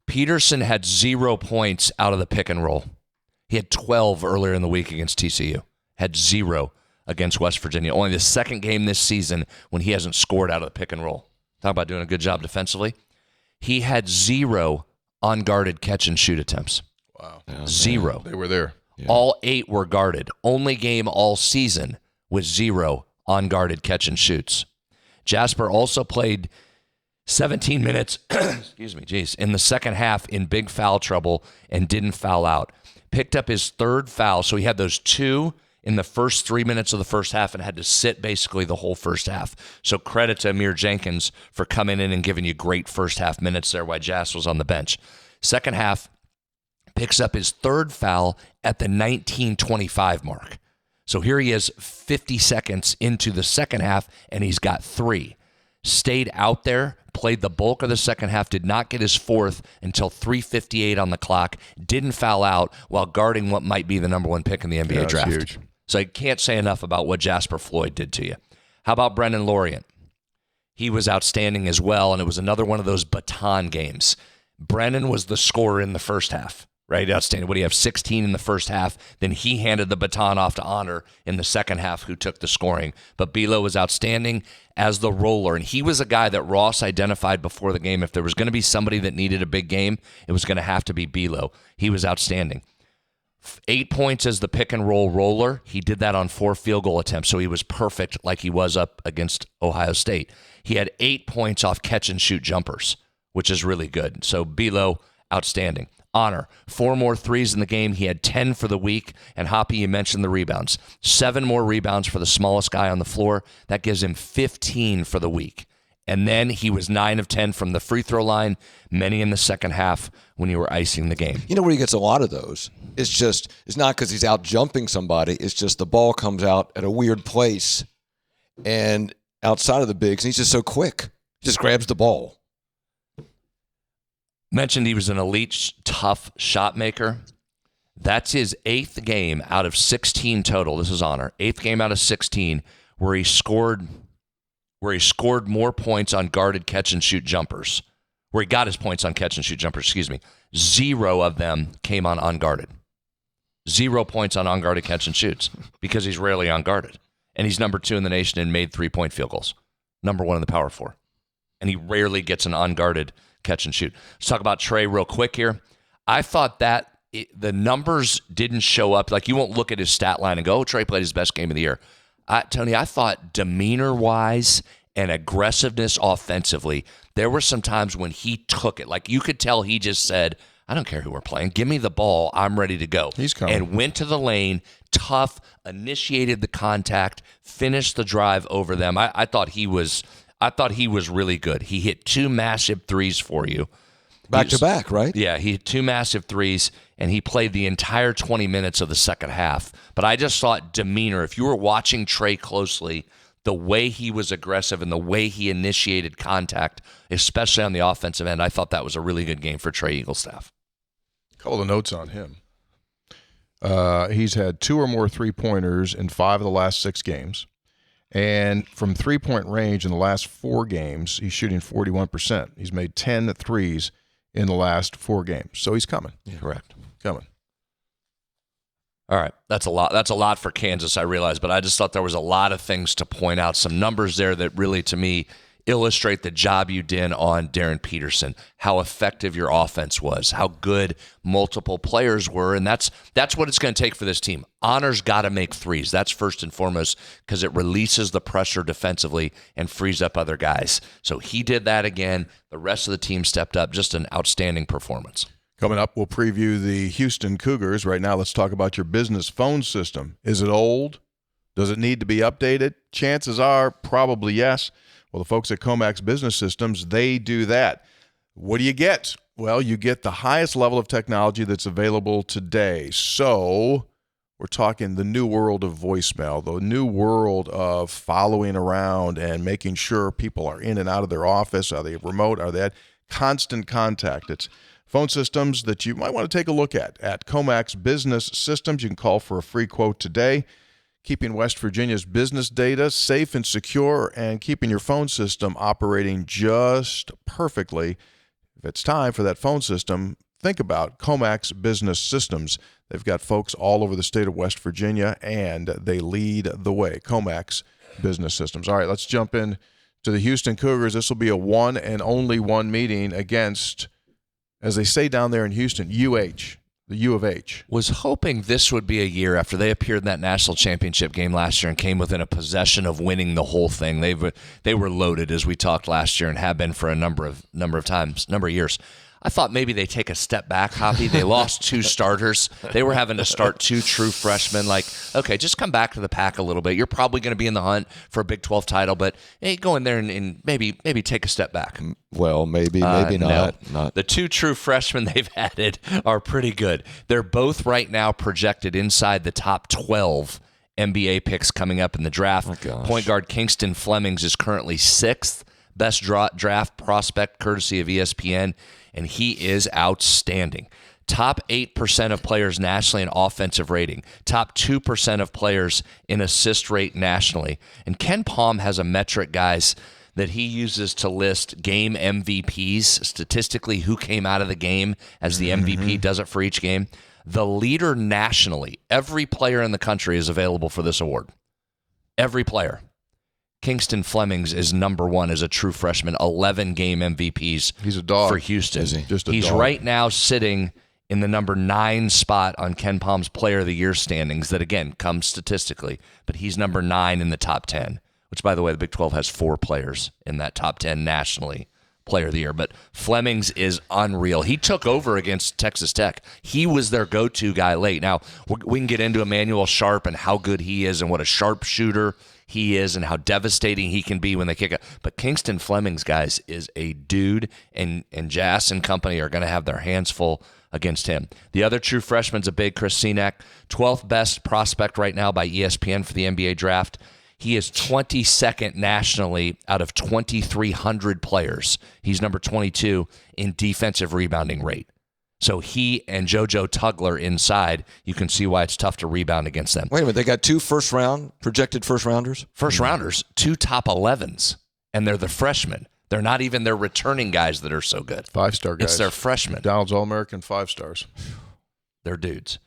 Peterson had 0 points out of the pick and roll. He had 12 earlier in the week against TCU. Had 0 against West Virginia. Only the second game this season when he hasn't scored out of the pick and roll. Talk about doing a good job defensively. He had 0 unguarded catch and shoot attempts. Wow. 0. They were there. Yeah. All 8 were guarded. Only game all season with 0 unguarded catch and shoots. Jasper also played 17 minutes in the second half in big foul trouble and didn't foul out. Picked up his 3rd foul, so he had those 2 in the first 3 minutes of the first half and had to sit basically the whole first half. So credit to Amir Jenkins for coming in and giving you great first half minutes there while Jas was on the bench. Second half, picks up his 3rd foul at the 19:25 mark. So here he is 50 seconds into the second half, and he's got 3. Stayed out there, played the bulk of the second half, did not get his 4th until 3:58 on the clock, didn't foul out while guarding what might be the number 1 pick in the NBA draft. Huge. So I can't say enough about what Jasper Floyd did to you. How about Brendan Lorient? He was outstanding as well, and it was another one of those baton games. Brendan was the scorer in the first half. Right, outstanding. What do you have? 16 in the first half. Then he handed the baton off to Honor in the second half, who took the scoring. But Bilo was outstanding as the roller, and he was a guy that Ross identified before the game. If there was going to be somebody that needed a big game, it was going to have to be Bilo. He was outstanding. 8 points as the pick and roll roller. He did that on 4 field goal attempts, so he was perfect like he was up against Ohio State. He had 8 points off catch and shoot jumpers, which is really good. So Bilo, outstanding. Honor, 4 more threes in the game. He had 10 for the week. And Hoppy, you mentioned the rebounds. 7 more rebounds for the smallest guy on the floor. That gives him 15 for the week. And then he was 9 of 10 from the free throw line, many in the second half when you were icing the game. You know where he gets a lot of those? It's not because he's out jumping somebody. It's just the ball comes out at a weird place and outside of the bigs, and he's just so quick. He just grabs the ball. Mentioned he was an elite, tough shot maker. That's his 8th game out of 16 total. This is Honor. 8th game out of 16 where he scored more points on guarded catch and shoot jumpers. Where he got his points on catch and shoot jumpers, 0 of them came on unguarded. 0 points on unguarded catch and shoots because he's rarely unguarded. And he's number 2 in the nation in made 3-point field goals. Number 1 in the Power 4. And he rarely gets an unguarded catch and shoot. Let's talk about Trey real quick here. I thought that the numbers didn't show up. Like, you won't look at his stat line and go, oh, Trey played his best game of the year. Tony, I thought demeanor-wise and aggressiveness offensively, there were some times when he took it. Like, you could tell he just said, I don't care who we're playing. Give me the ball. I'm ready to go. He's coming. And went to the lane, tough, initiated the contact, finished the drive over them. I thought he was really good. He hit 2 massive threes for you. Back to back, right? Yeah, he hit 2 massive threes, and he played the entire 20 minutes of the second half. But I just thought demeanor, if you were watching Trey closely, the way he was aggressive and the way he initiated contact, especially on the offensive end, I thought that was a really good game for Trey Eaglestaff. A couple of notes on him. He's had 2 or more 3-pointers in 5 of the last 6 games. And from 3-point range in the last 4 games, he's shooting 41%. He's made 10 threes in the last 4 games. So he's coming. Yeah. Correct. Coming. All right, that's a lot. That's a lot for Kansas, I realize, but I just thought there was a lot of things to point out. Some numbers there that really, to me, illustrate the job you did on Darren Peterson, how effective your offense was, how good multiple players were, and that's what it's going to take for this team. Honor's got to make threes. That's first and foremost because it releases the pressure defensively and frees up other guys. So he did that again. The rest of the team stepped up. Just an outstanding performance. Coming up, we'll preview the Houston Cougars. Right now, let's talk about your business phone system. Is it old? Does it need to be updated? Chances are probably yes. Well, the folks at Comax Business Systems, they do that. What do you get? Well, you get the highest level of technology that's available today. So we're talking the new world of voicemail, the new world of following around and making sure people are in and out of their office. Are they remote? Are they at constant contact? It's phone systems that you might want to take a look at Comax Business Systems. You can call for a free quote today. Keeping West Virginia's business data safe and secure and keeping your phone system operating just perfectly. If it's time for that phone system, think about Comax Business Systems. They've got folks all over the state of West Virginia, and they lead the way. Comax Business Systems. All right, let's jump in to the Houston Cougars. This will be a one and only one meeting against, as they say down there in Houston, UH, the U of H. Was hoping this would be a year after they appeared in that national championship game last year and came within a possession of winning the whole thing. They were loaded, as we talked last year, and have been for a number of years. I thought maybe they take a step back, Hoppy. They lost 2 starters. They were having to start 2 true freshmen. Like, okay, just come back to the pack a little bit. You're probably going to be in the hunt for a Big 12 title, but hey, go in there and maybe take a step back. Well, maybe not. No. The 2 true freshmen they've added are pretty good. They're both right now projected inside the top 12 NBA picks coming up in the draft. Point guard Kingston Flemings is currently 6th best draft prospect courtesy of ESPN, and he is outstanding. Top 8% of players nationally in offensive rating. Top 2% of players in assist rate nationally. And Ken Palm has a metric, guys, that he uses to list game MVPs, statistically who came out of the game as the MVP, does it for each game. The leader nationally, every player in the country is available for this award. Every player. Kingston Flemings is number 1 as a true freshman, 11 game MVPs. He's a dog for Houston. Is he? Just a He's dog. right now sitting in the number 9 spot on Ken Palm's Player of the Year standings that, again, comes statistically, but he's number 9 in the top 10, which, by the way, the Big 12 has 4 players in that top 10 nationally, Player of the Year. But Flemings is unreal. He took over against Texas Tech. He was their go-to guy late. Now, we can get into Emmanuel Sharp and how good he is and what a sharpshooter he is and how devastating he can be when they kick it. But Kingston Flemings, guys, is a dude, and Jas and company are going to have their hands full against him. The other true freshman's a big Chris Senack, 12th best prospect right now by ESPN for the NBA draft. He is 22nd nationally out of 2,300 players. He's number 22 in defensive rebounding rate. So he and JoJo Tugler inside, you can see why it's tough to rebound against them. Wait a minute, they got 2 projected first rounders? First rounders, 2 top 11s, and they're the freshmen. They're not even their returning guys that are so good. 5-star guys. It's their freshmen. Donald's All-American 5 stars. They're dudes.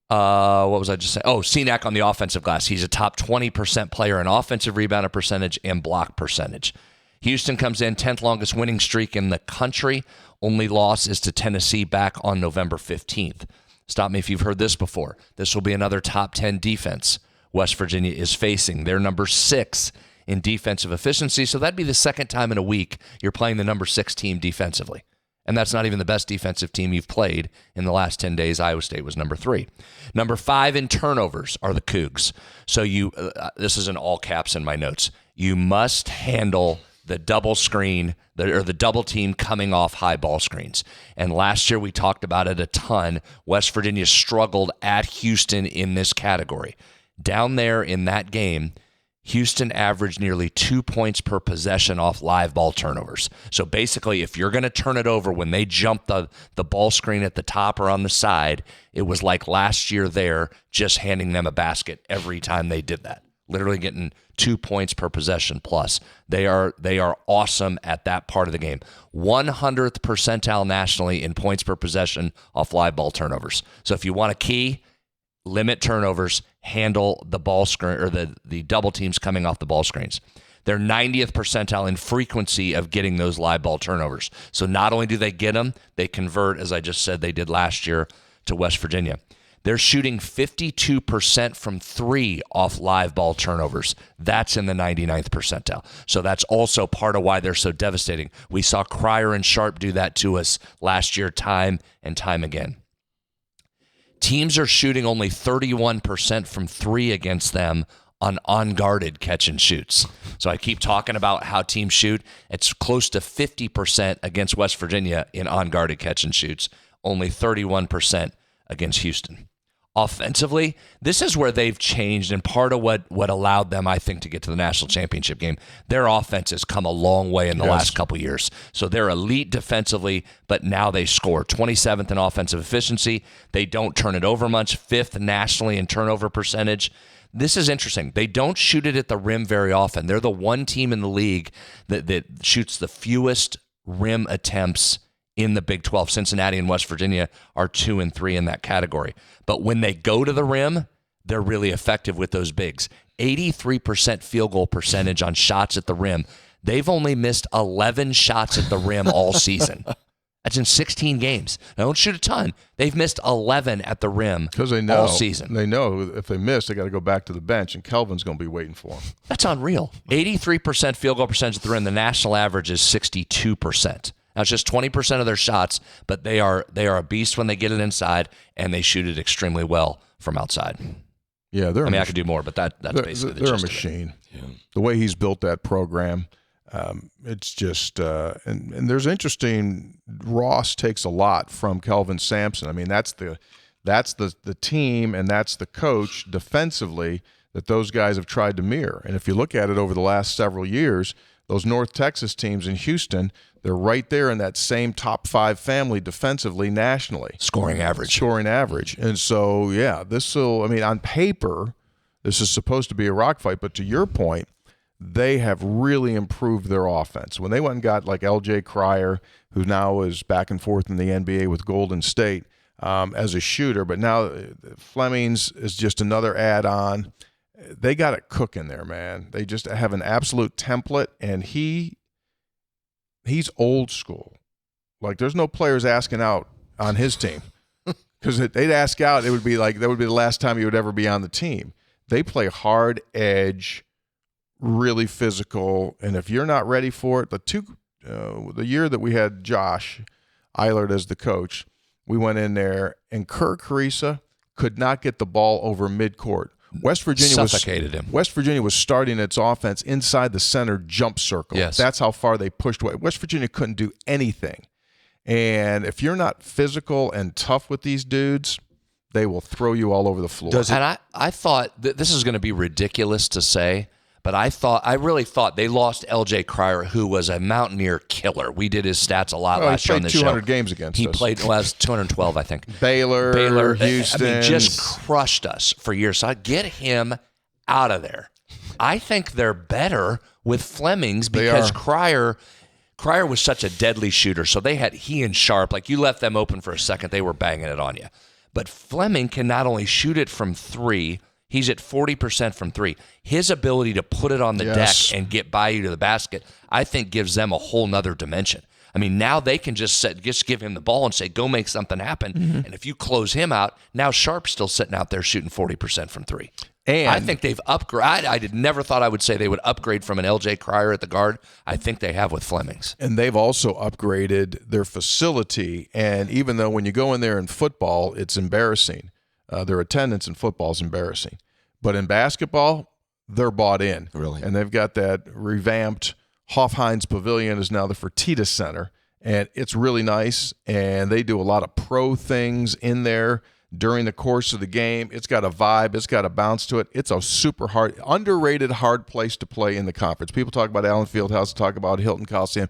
What was I just saying? Oh, Senack on the offensive glass. He's a top 20% player in offensive rebounding percentage and block percentage. Houston comes in 10th longest winning streak in the country. Only loss is to Tennessee back on November 15th. Stop me if you've heard this before. This will be another top 10 defense West Virginia is facing. They're number 6 in defensive efficiency, so that'd be the second time in a week you're playing the number 6 team defensively. And that's not even the best defensive team you've played in the last 10 days. Iowa State was number 3. Number 5 in turnovers are the Cougs. So this is in all caps in my notes. You must handle the double screen or the double team coming off high ball screens. And last year we talked about it a ton. West Virginia struggled at Houston in this category. Down there in that game, Houston averaged nearly 2 points per possession off live ball turnovers. So basically, if you're going to turn it over when they jump the ball screen at the top or on the side, it was like last year there, just handing them a basket every time they did that. Literally getting 2 points per possession plus. They are awesome at that part of the game. 100th percentile nationally in points per possession off live ball turnovers. So if you want a key, limit turnovers, handle the ball screen or the double teams coming off the ball screens. They're 90th percentile in frequency of getting those live ball turnovers. So not only do they get them, they convert, as I just said they did last year to West Virginia. They're shooting 52% from 3 off live ball turnovers. That's in the 99th percentile. So that's also part of why they're so devastating. We saw Cryer and Sharp do that to us last year time and time again. Teams are shooting only 31% from 3 against them on unguarded catch and shoots. So I keep talking about how teams shoot. It's close to 50% against West Virginia in unguarded catch and shoots, only 31% against Houston. Offensively, this is where they've changed, and part of what allowed them, I think, to get to the national championship game. Their offense has come a long way in the last couple years. So they're elite defensively, but now they score. 27th in offensive efficiency. They don't turn it over much. 5th nationally in turnover percentage. This is interesting. They don't shoot it at the rim very often. They're the one team in the league that shoots the fewest rim attempts in the Big 12. Cincinnati and West Virginia are 2 and 3 in that category. But when they go to the rim, they're really effective with those bigs. 83% field goal percentage on shots at the rim. They've only missed 11 shots at the rim all season. That's in 16 games. They don't shoot a ton. They've missed 11 at the rim all season. They know if they miss, they got to go back to the bench, and Kelvin's going to be waiting for them. That's unreal. 83% field goal percentage at the rim. The national average is 62%. Now, it's just 20% of their shots, but they are a beast when they get it inside, and they shoot it extremely well from outside. Yeah, I could do more, but that's basically the gist. They're a machine. Yeah. The way he's built that program, it's just and there's interesting. Ross takes a lot from Kelvin Sampson. I mean, that's the team, and that's the coach defensively that those guys have tried to mirror. And if you look at it over the last several years, those North Texas teams in Houston, they're right there in that same top 5 family defensively nationally. Scoring average. And so, yeah, on paper, this is supposed to be a rock fight. But to your point, they have really improved their offense. When they went and got like L.J. Cryer, who now is back and forth in the NBA with Golden State as a shooter, but now Fleming's is just another add-on. They got it cooking there, man. They just have an absolute template, and he's old school. Like, there's no players asking out on his team because they'd ask out. It would be like that would be the last time he would ever be on the team. They play hard edge, really physical, and if you're not ready for it, the year that we had Josh Eilert as the coach, we went in there, and Kirk Carissa could not get the ball over midcourt. West Virginia suffocated him. West Virginia was starting its offense inside the center jump circle. Yes. That's how far they pushed away. West Virginia couldn't do anything. And if you're not physical and tough with these dudes, they will throw you all over the floor. And I thought this is going to be ridiculous to say, but I really thought they lost L.J. Cryer, who was a Mountaineer killer. We did his stats a lot last year on the show. He played 200 games against us. He played, well, 212, I think. Baylor, Houston. I mean, just crushed us for years. So I'd get him out of there. I think they're better with Fleming's because Cryer was such a deadly shooter. So he and Sharp, like you left them open for a second, they were banging it on you. But Fleming can not only shoot it from 3, he's at 40% from 3. His ability to put it on the deck and get by you to the basket, I think gives them a whole nother dimension. I mean, now they can just give him the ball and say, go make something happen. Mm-hmm. And if you close him out, now Sharp's still sitting out there shooting 40% from 3. And I think they've upgraded. I never thought I would say they would upgrade from an L.J. Cryer at the guard. I think they have with Fleming's. And they've also upgraded their facility. And even though when you go in there in football, it's embarrassing. Their attendance in football is embarrassing. But in basketball, they're bought in. Really? And they've got that revamped Hoff-Heinz Pavilion is now the Fertitta Center. And it's really nice. And they do a lot of pro things in there during the course of the game. It's got a vibe. It's got a bounce to it. It's a super underrated hard place to play in the conference. People talk about Allen Fieldhouse, talk about Hilton Coliseum.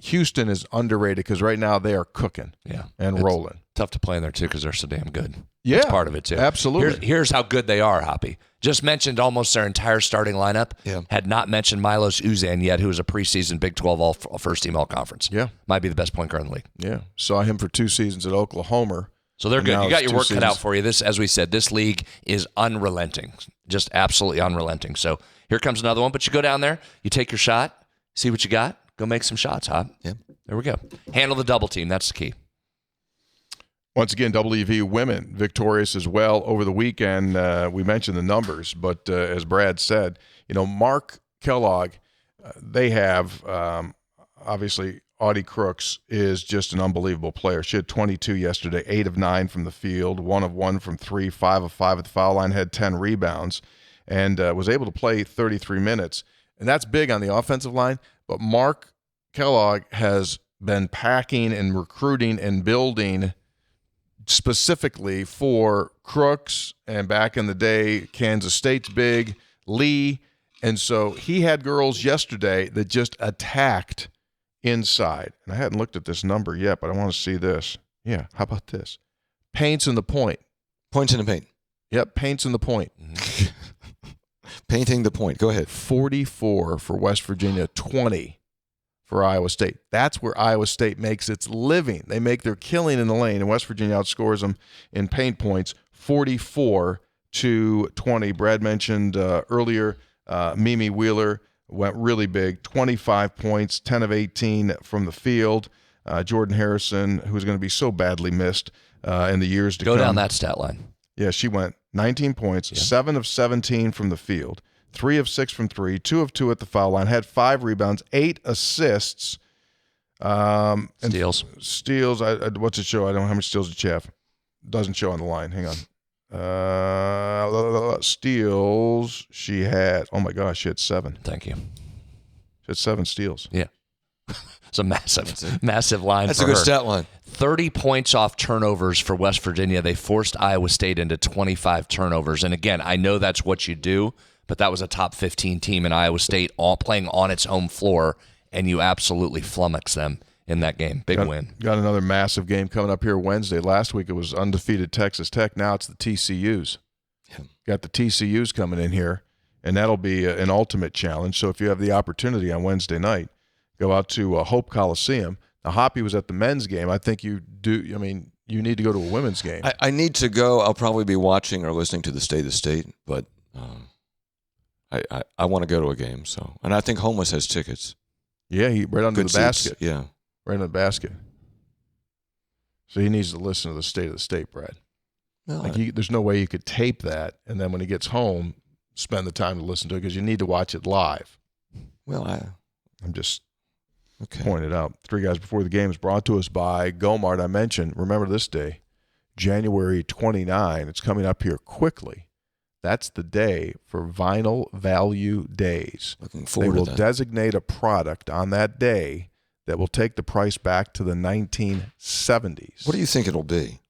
Houston is underrated because right now they are cooking and rolling. Tough to play in there, too, because they're so damn good. Yeah. That's part of it, too. Absolutely. Here's how good they are, Hoppy. Just mentioned almost their entire starting lineup. Yeah. Had not mentioned Milos Uzan yet, who was a preseason Big 12 first-team all-conference. Yeah. Might be the best point guard in the league. Yeah. Saw him for 2 seasons at Oklahoma. So they're And good. now You got it's your 2 work cut out seasons. for you. This, as we said, this league is unrelenting, just absolutely unrelenting. So here comes another one. But you go down there, you take your shot, see what you got, go make some shots, Hop. Yeah. There we go. Handle the double team. That's the key. Once again, WVU women victorious as well over the weekend. We mentioned the numbers, but as Brad said, Mark Kellogg, they have obviously Audie Crooks is just an unbelievable player. She had 22 yesterday, 8 of 9 from the field, 1 of 1 from 3, 5 of 5 at the foul line, had 10 rebounds, and was able to play 33 minutes. And that's big on the offensive line, but Mark Kellogg has been packing and recruiting and building specifically for Crooks, and back in the day, Kansas State's big, Lee. And so he had girls yesterday that just attacked inside. And I hadn't looked at this number yet, but I want to see this. Yeah, how about this? Paints in the point. Points in the paint. Yep, paints in the point. Painting the point. Go ahead. 44 for West Virginia, 20 for Iowa State. That's where Iowa State makes its living. They make their killing in the lane, and West Virginia outscores them in paint points 44-20. Brad mentioned earlier Mimi Wheeler went really big, 25 points, 10 of 18 from the field. Jordan Harrison, who's going to be so badly missed in the years to come. Go down that stat line. Yeah, she went 19 points, 7 of 17 from the field, 3 of 6 from 3, 2 of 2 at the foul line, had 5 rebounds, 8 assists. Steals. Steals, what's it show? I don't know how many steals did she have. Doesn't show on the line. Hang on. Steals, she had, oh my gosh, she had 7. Thank you. She had 7 steals. Yeah. It's a massive line. That's for a good her. stat line. 30 points off turnovers for West Virginia. They forced Iowa State into 25 turnovers. And again, I know that's what you do, but that was a top 15 team in Iowa State all playing on its home floor, and you absolutely flummoxed them in that game. Big win. Got another massive game coming up here Wednesday. Last week it was undefeated Texas Tech. Now it's the TCUs. Yeah. Got the TCUs coming in here, and that'll be an ultimate challenge. So if you have the opportunity on Wednesday night, go out to Hope Coliseum. Now, Hoppy was at the men's game. I think you do. I mean, you need to go to a women's game. I need to go. I'll probably be watching or listening to the State of the State, but I want to go to a game. So, and I think Homeless has tickets. Yeah, right under Good the basket. seats. Yeah. Right in the basket. So he needs to listen to the State of the State, Brad. No, There's no way you could tape that, and then when he gets home, spend the time to listen to it, because you need to watch it live. I'm just pointing it out. 3 guys before the game is brought to us by Gomart. I mentioned, remember this day, January 29. It's coming up here quickly. That's the day for Vinyl Value Days. Looking They forward will to that. designate a product on that day that will take the price back to the 1970s. What do you think it'll be?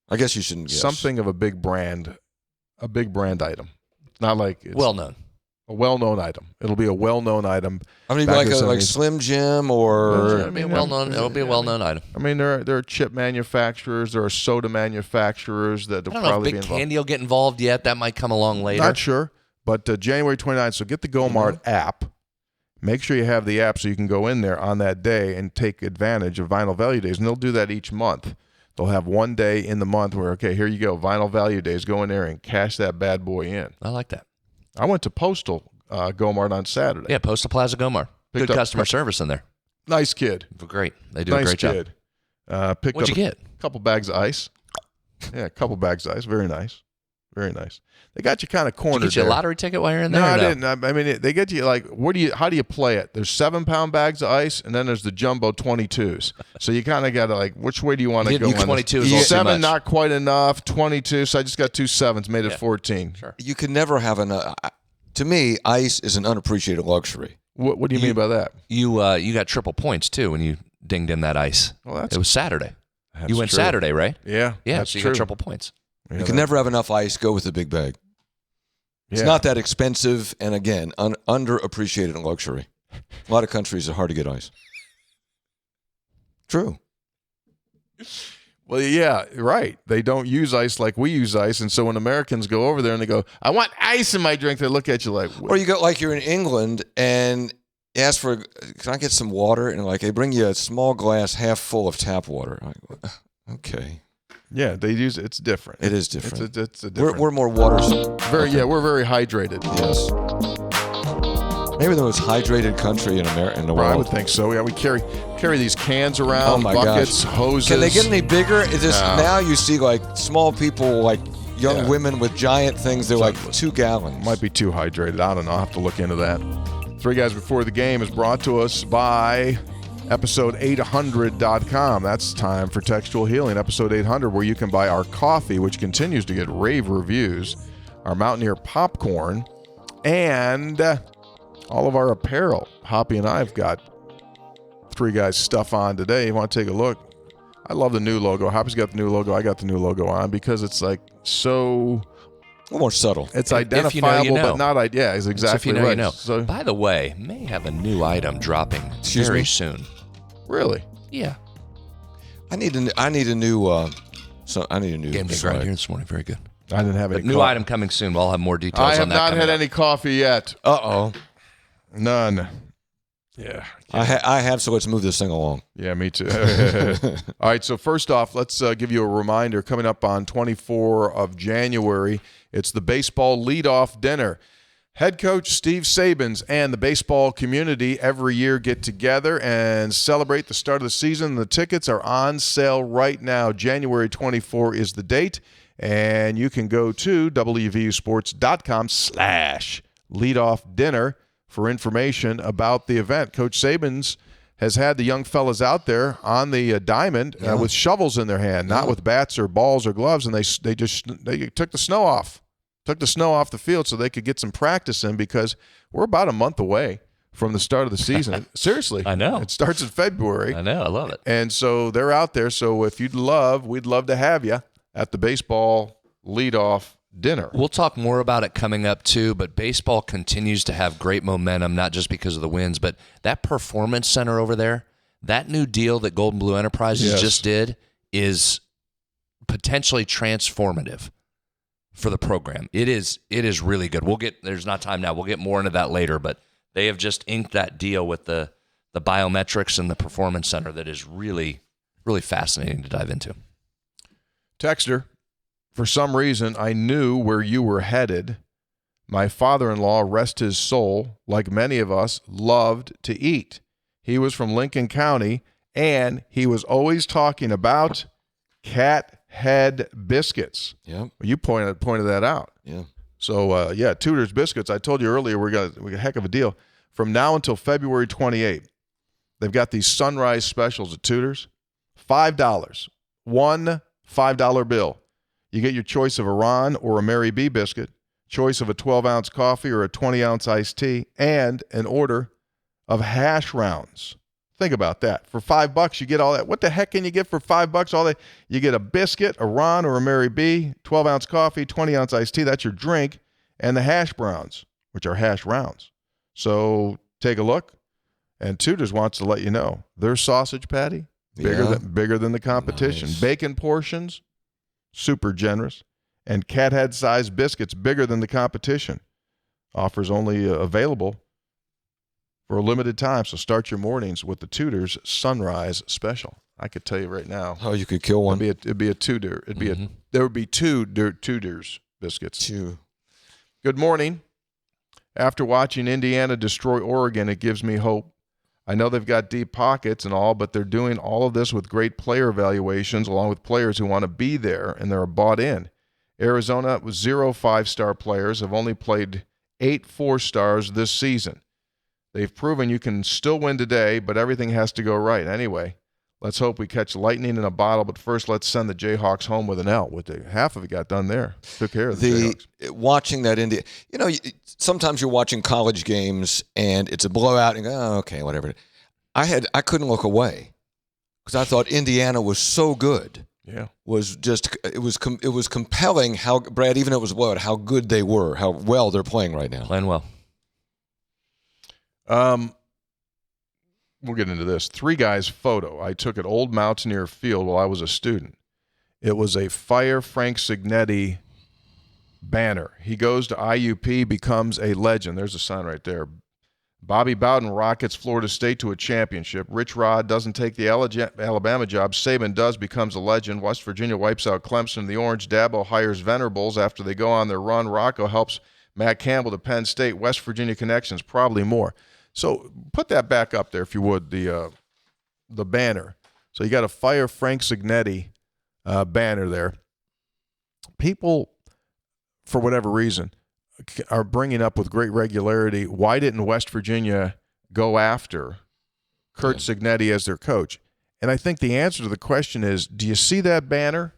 I guess you shouldn't guess. Something of a big brand item. It's not like it's Well known. a well-known item. It'll be a well-known item. I mean, back like in the like 70s. Slim Jim or It'll be a well-known item. I mean, there are chip manufacturers, there are soda manufacturers that will I don't know if probably be Big involved. Candy will get involved yet. That might come along later. Not sure, but January 29th. So get the Gomart app. Make sure you have the app so you can go in there on that day and take advantage of Vinyl Value Days. And they'll do that each month. They'll have one day in the month where, okay, here you go, Vinyl Value Days. Go in there and cash that bad boy in. I like that. I went to Postal Gomart on Saturday. Yeah, Postal Plaza Gomar. Picked Good up- customer service in there. Nice kid. Great. They do a Nice great job. kid. Picked What'd up you get? a couple bags of ice. Yeah, a couple bags of ice. Very nice. Very nice. They got you kind of Did cornered you get you a there. lottery ticket while you're in there? No, or I didn't. I mean, they get you like, how do you play it? There's 7-pound bags of ice, and then there's the jumbo 22s. So you kind of got to like, which way do you want to You go? didn't do on 22 this? is all too 7, much. not quite enough. 22, so I just got 2 7s, made it 14. Sure. you can never have enough. To me, ice is an unappreciated luxury. What do you mean by that? You got triple points, too, when you dinged in that ice. Well, that's- It was Saturday. That's You went true. Saturday, right? Yeah. Yeah, that's so you true. got triple points. Yeah, You can never have enough ice. Go with the big bag. It's yeah. not that expensive, and again, underappreciated luxury. A lot of countries are hard to get ice. True. Well, yeah, right. They don't use ice like we use ice, and so when Americans go over there and they go, "I want ice in my drink," they look at you like, Or you go like you're in England and you ask for, can I get some water? And like they bring you a small glass half full of tap water. Like, okay. Yeah, they use it's different. It is different. It's a different. We're more water. We're very hydrated. Yes. Maybe the most hydrated country in America, in the world. I would think so. Yeah, we carry these cans around, Oh my buckets, gosh. hoses. Can they get any bigger? It's just No. now you see like small people, like young Yeah. women with giant things. They're like 2 gallons. Might be too hydrated. I don't know. I'll have to look into that. Three Guys Before the Game is brought to us by episode800.com. That's time for Textual Healing, episode 800, where you can buy our coffee, which continues to get rave reviews, our Mountaineer popcorn, and all of our apparel. Hoppy and I have got Three Guys stuff on today. You want to take a look? I love the new logo. Hoppy's got the new logo. I got the new logo on because it's like so... A little more subtle. It's If you know, identifiable, you know. but not. Yeah, it's exactly if you know, right. you know. So, By the way, may have a new item dropping Excuse very me? soon. really, Yeah. I need a new. I need a new Game day slide. grind here this morning. Very good. I didn't have any. But new coffee. item coming soon. We'll have more details I have on that. not coming had up. any coffee yet. Uh-oh. None. Yeah. I have, so let's move this thing along. Yeah, me too. All right, so first off, let's give you a reminder. Coming up on 24 of January, it's the baseball leadoff dinner. Head coach Steve Sabins and the baseball community every year get together and celebrate the start of the season. The tickets are on sale right now. January 24 is the date, and you can go to wvusports.com/leadoff-dinner for information about the event. Coach Sabins has had the young fellas out there on the diamond with shovels in their hand, not with bats or balls or gloves, and they took the snow off. Took the snow off the field so they could get some practice in because we're about a month away from the start of the season. Seriously. I know. It starts in February. I know. I love it. And so they're out there. So if we'd love to have you at the baseball leadoff dinner. We'll talk more about it coming up too, but baseball continues to have great momentum, not just because of the wins, but that performance center over there, that new deal that Golden Blue Enterprises just did is potentially transformative for the program. It is really good. There's not time now. We'll get more into that later, but they have just inked that deal with the biometrics and the performance center that is really, really fascinating to dive into. Texter, for some reason, I knew where you were headed. My father-in-law, rest his soul, like many of us, loved to eat. He was from Lincoln County, and he was always talking about cat head biscuits. Yeah. You pointed that out. Yeah. So, Tudor's Biscuits, I told you earlier, we got a heck of a deal. From now until February 28th, they've got these sunrise specials at Tudor's. $5. One $5 bill. You get your choice of a Ron or a Mary B biscuit, choice of a 12-ounce coffee or a 20-ounce iced tea, and an order of hash rounds. Think about that. For $5, you get all that. What the heck can you get for $5? All that you get a biscuit, a Ron or a Mary B, 12-ounce coffee, 20-ounce iced tea. That's your drink, and the hash browns, which are hash rounds. So take a look. And Tudor's wants to let you know their sausage patty bigger than the competition. Nice. Bacon portions, super generous, and cat head sized biscuits bigger than the competition. Offers only available for a limited time, so start your mornings with the Tudor's Sunrise Special. I could tell you right now. Oh, you could kill one. It'd be a Tudor. There would be two Tudor's biscuits. Two. Good morning. After watching Indiana destroy Oregon, it gives me hope. I know they've got deep pockets and all, but they're doing all of this with great player evaluations along with players who want to be there and they're bought in. Arizona with 0 5-star players have only played 8 4-stars this season. They've proven you can still win today, but everything has to go right. Anyway, let's hope we catch lightning in a bottle, but first let's send the Jayhawks home with an L. Half of it got done there. Took care of the Jayhawks. Watching that sometimes you're watching college games and it's a blowout and you go, oh, okay, whatever. I couldn't look away because I thought Indiana was so good. Yeah. It was compelling how, Brad, even though it was a blowout, how good they were, how well they're playing right now. Playing well. We'll get into this. 3 Guys photo I took at Old Mountaineer Field while I was a student. It was a Fire Frank Signetti banner. He goes to IUP, becomes a legend. There's a sign right there. Bobby Bowden rockets Florida State to a championship. Rich Rod doesn't take the Alabama job. Saban does, becomes a legend. West Virginia wipes out Clemson. The Orange. Dabo hires Venerables after they go on their run. Rocco helps Matt Campbell to Penn State. West Virginia connections, probably more. So put that back up there, if you would, the banner. So you got a Fire Frank Signetti banner there. People, for whatever reason, are bringing up with great regularity, why didn't West Virginia go after Curt Signetti as their coach? And I think the answer to the question is, do you see that banner?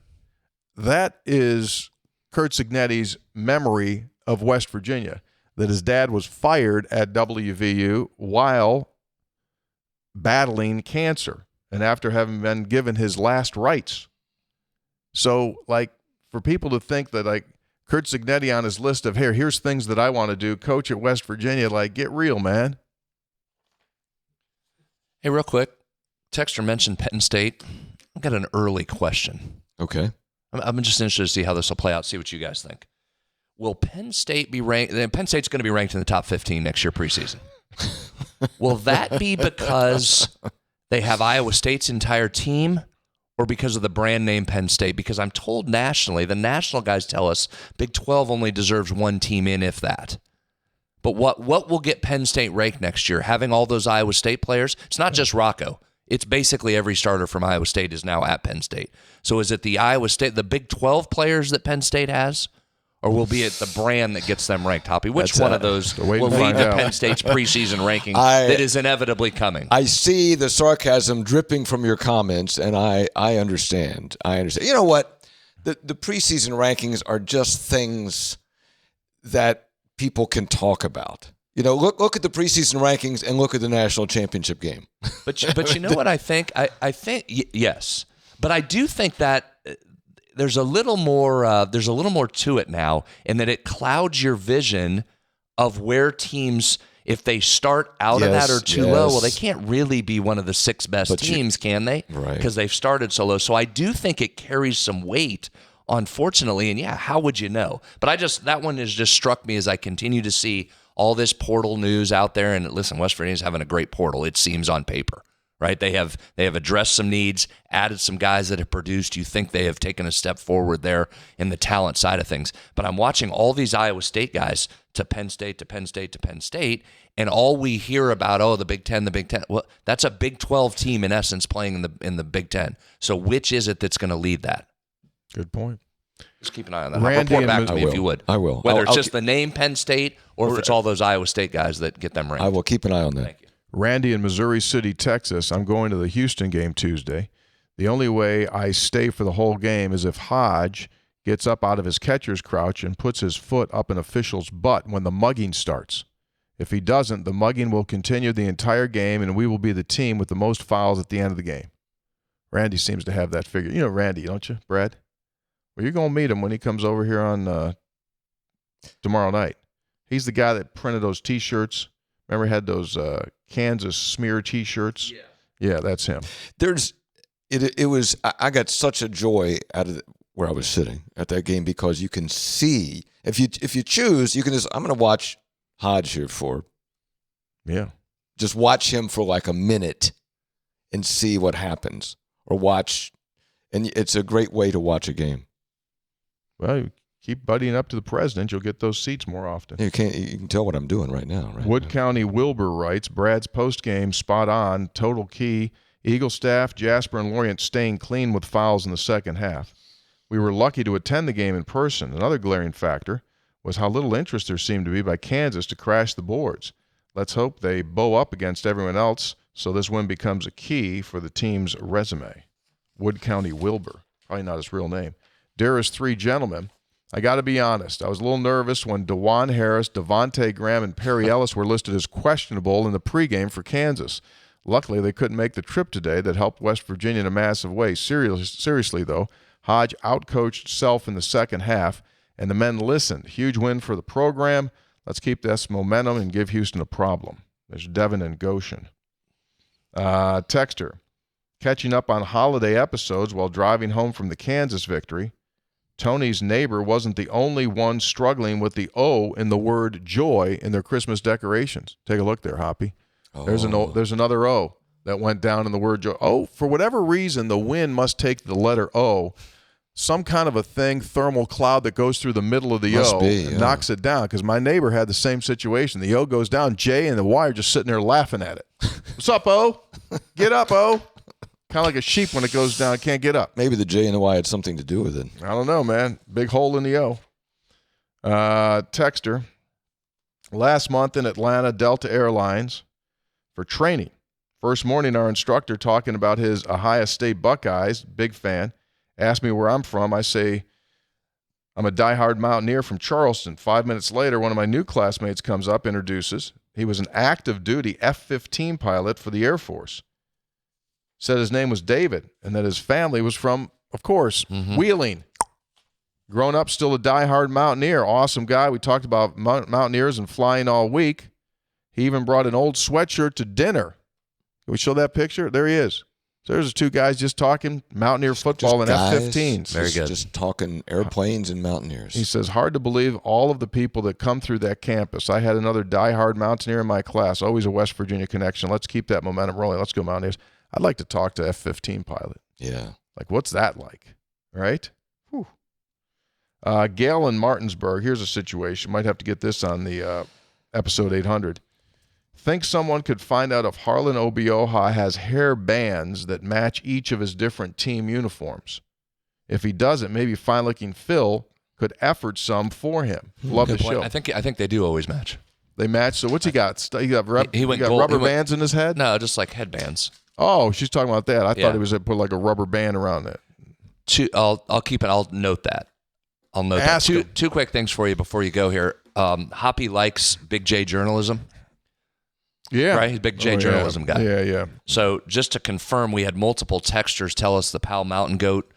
That is Curt Signetti's memory of West Virginia, that his dad was fired at WVU while battling cancer and after having been given his last rites. So, for people to think that, Curt Signetti on his list of, here's things that I want to do, coach at West Virginia, get real, man. Hey, real quick, Texter mentioned Penn State. I've got an early question. Okay. I'm just interested to see how this will play out, see what you guys think. Will Penn State be ranked? Penn State's going to be ranked in the top 15 next year preseason. Will that be because they have Iowa State's entire team, or because of the brand name Penn State? Because I'm told nationally, the national guys tell us Big 12 only deserves one team in, if that. But what will get Penn State ranked next year? Having all those Iowa State players? It's not just Rocco. It's basically every starter from Iowa State is now at Penn State. So is it the Iowa State, the Big 12 players that Penn State has? Or will be it the brand that gets them ranked, Hoppy? Which one of those will lead to Penn State's preseason ranking that is inevitably coming? I see the sarcasm dripping from your comments, and I understand. You know what? The preseason rankings are just things that people can talk about. Look at the preseason rankings and look at the national championship game. But you know what I think? I think yes, but I do think that there's a little more to it now, in that it clouds your vision of where teams, if they start out of that or too low, well, they can't really be one of the 6 best teams, can they? Right. Because they've started so low. So I do think it carries some weight, unfortunately. And how would you know? But that one has just struck me as I continue to see all this portal news out there. And listen, West Virginia's having a great portal, it seems, on paper. Right, they have addressed some needs, added some guys that have produced. You think they have taken a step forward there in the talent side of things. But I'm watching all these Iowa State guys to Penn State, to Penn State, to Penn State, and all we hear about, the Big Ten, the Big Ten. Well, that's a Big 12 team in essence playing in the Big Ten. So which is it that's going to lead that? Good point. Just keep an eye on that. Report back to me if you would. I will. Whether it's just the name Penn State or if it's all those Iowa State guys that get them ranked. I will keep an eye on that. Thank you. Randy in Missouri City, Texas. I'm going to the Houston game Tuesday. The only way I stay for the whole game is if Hodge gets up out of his catcher's crouch and puts his foot up an official's butt when the mugging starts. If he doesn't, the mugging will continue the entire game, and we will be the team with the most fouls at the end of the game. Randy seems to have that figure. You know Randy, don't you, Brad? Well, you're going to meet him when he comes over here on tomorrow night. He's the guy that printed those T-shirts. Remember, had those Kansas smear T-shirts? Yeah, that's him. I got such a joy out of where I was sitting at that game, because you can see, if you choose, you can just, I'm going to watch Hodge here just watch him for a minute and see what happens, or watch, and it's a great way to watch a game. Well, keep buddying up to the president. You'll get those seats more often. You can tell what I'm doing right now. Right? Wood County Wilbur writes, Brad's postgame spot on, total key. Eagle staff, Jasper and Lorient staying clean with fouls in the second half. We were lucky to attend the game in person. Another glaring factor was how little interest there seemed to be by Kansas to crash the boards. Let's hope they bow up against everyone else so this win becomes a key for the team's resume. Wood County Wilbur, probably not his real name. Dearest three gentlemen, I got to be honest, I was a little nervous when DeJuan Harris, Devontae Graham, and Perry Ellis were listed as questionable in the pregame for Kansas. Luckily, they couldn't make the trip today. That helped West Virginia in a massive way. Seriously, though, Hodge outcoached Self in the second half, and the men listened. Huge win for the program. Let's keep this momentum and give Houston a problem. There's Devin and Goshen. Texter, catching up on holiday episodes while driving home from the Kansas victory. Tony's neighbor wasn't the only one struggling with the O in the word joy in their Christmas decorations. Take a look there, Hoppy. Oh. There's another O that went down in the word joy. Oh, for whatever reason, the wind must take the letter O. Some kind of a thing, thermal cloud that goes through the middle of the O and knocks it down. Because my neighbor had the same situation. The O goes down, J and the Y are just sitting there laughing at it. What's up, O? Get up, O. Kind of like a sheep when it goes down, can't get up. Maybe the J and the Y had something to do with it. I don't know, man. Big hole in the O. Texter. Last month in Atlanta, Delta Airlines for training. First morning, our instructor talking about his Ohio State Buckeyes, big fan, asked me where I'm from. I say, I'm a diehard Mountaineer from Charleston. 5 minutes later, one of my new classmates comes up, introduces. He was an active duty F-15 pilot for the Air Force. Said his name was David and that his family was from, of course, Wheeling. Grown up, still a diehard Mountaineer. Awesome guy. We talked about Mountaineers and flying all week. He even brought an old sweatshirt to dinner. Can we show that picture? There he is. So there's two guys just talking Mountaineer football and F-15s. Very good. Just talking airplanes and Mountaineers. He says, hard to believe all of the people that come through that campus. I had another diehard Mountaineer in my class, always a West Virginia connection. Let's keep that momentum rolling. Let's go Mountaineers. I'd like to talk to F-15 pilot. Yeah. Like, what's that like? Right? Whew. Gail in Martinsburg. Here's a situation. Might have to get this on the episode 800. Think someone could find out if Harlan Obioha has hair bands that match each of his different team uniforms. If he doesn't, maybe fine-looking Phil could effort some for him. Love the show. I think they do always match. They match. So what's he got? He got gold, rubber bands in his head? No, just like headbands. Oh, she's talking about that. I thought he was put like a rubber band around it. I'll keep it. I'll note that. I'll note that. Two quick things for you before you go here. Hoppy likes Big J journalism. Yeah. Right? He's a Big J journalism guy. Yeah. So just to confirm, we had multiple texters tell us the Pal Mountain Goat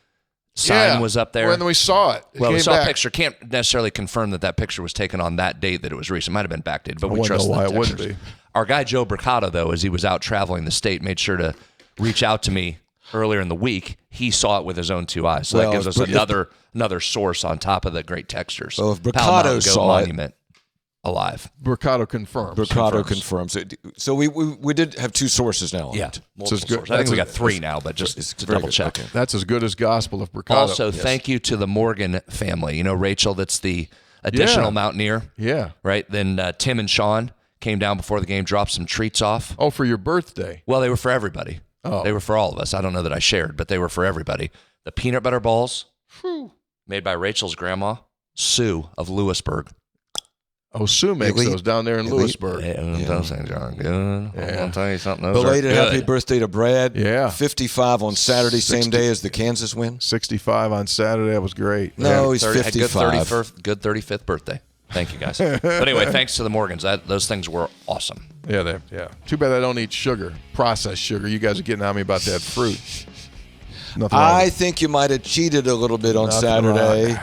sign was up there. When we saw it. We saw a picture. Can't necessarily confirm that picture was taken on that date that it was recent. It might have been backdated, but we trust the texters. It wouldn't be. Our guy Joe Bricado, though, as he was out traveling the state, made sure to reach out to me earlier in the week. He saw it with his own two eyes. So that gives us another source on top of the great textures. So if Bricado saw Monument alive. Bricado confirms. Bricado confirms. So we did have two sources now. Yeah, multiple sources. I think we got three now, but just to double check. Okay. That's as good as gospel of Bricado. Also, thank you to the Morgan family. You know, Rachel, that's the additional Mountaineer. Yeah. Right? Then Tim and Sean came down before the game, dropped some treats off. Oh, for your birthday? Well, they were for everybody. Oh. They were for all of us. I don't know that I shared, but they were for everybody. The peanut butter balls made by Rachel's grandma, Sue of Lewisburg. Oh, Sue makes those down there in Lewisburg. Those things are good. Yeah. I'll tell you something. Belated happy birthday to Brad. Yeah. 55 on Saturday, same day as the Kansas win. 65 on Saturday. That was great. No, he's 55. Good 35th birthday. Thank you, guys. But anyway, thanks to the Morgans. Those things were awesome. Yeah. Too bad I don't eat sugar, processed sugar. You guys are getting on me about that fruit. I think you might have cheated a little bit on Saturday.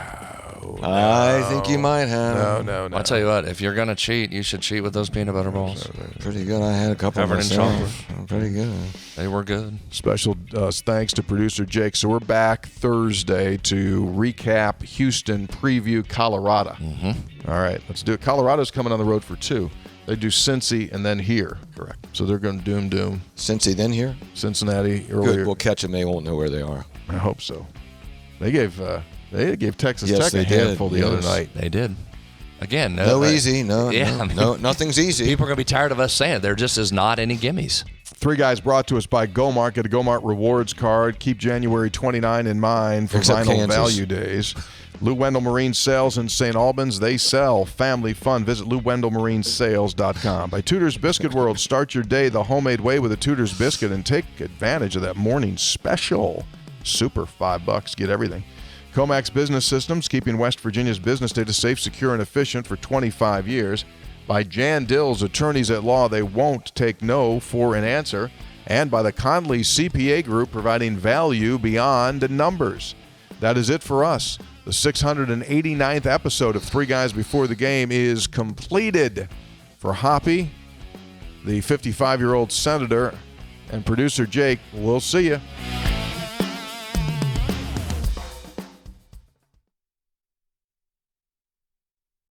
I think you might have. No. I'll tell you what, if you're going to cheat, you should cheat with those peanut butter balls. Pretty good. I had a couple covered in chocolate. Pretty good. They were good. Special thanks to producer Jake. So we're back Thursday to recap Houston, preview Colorado. Mm-hmm. All right, let's do it. Colorado's coming on the road for 2. They do Cincy and then here. Correct. So they're going to doom. Cincy, then here? Cincinnati earlier. Good. We'll catch them. They won't know where they are. I hope so. They gave Texas Tech a handful the other night. They did. Again, easy. No, nothing's easy. People are going to be tired of us saying it. There just is not any gimmies. 3 guys brought to us by Gomart. Get a Gomart rewards card. Keep January 29 in mind for Vinyl Value Days. Lou Wendell Marine Sales in St. Albans. They sell family fun. Visit LouWendellMarineSales.com. By Tudor's Biscuit World. Start your day the homemade way with a Tudor's Biscuit and take advantage of that morning special. Super $5. Get everything. Comax Business Systems, keeping West Virginia's business data safe, secure, and efficient for 25 years. By Jan Dills, attorneys at law, they won't take no for an answer. And by the Conley CPA Group, providing value beyond numbers. That is it for us. The 689th episode of 3 Guys Before the Game is completed. For Hoppy, the 55-year-old senator, and producer Jake, we'll see you.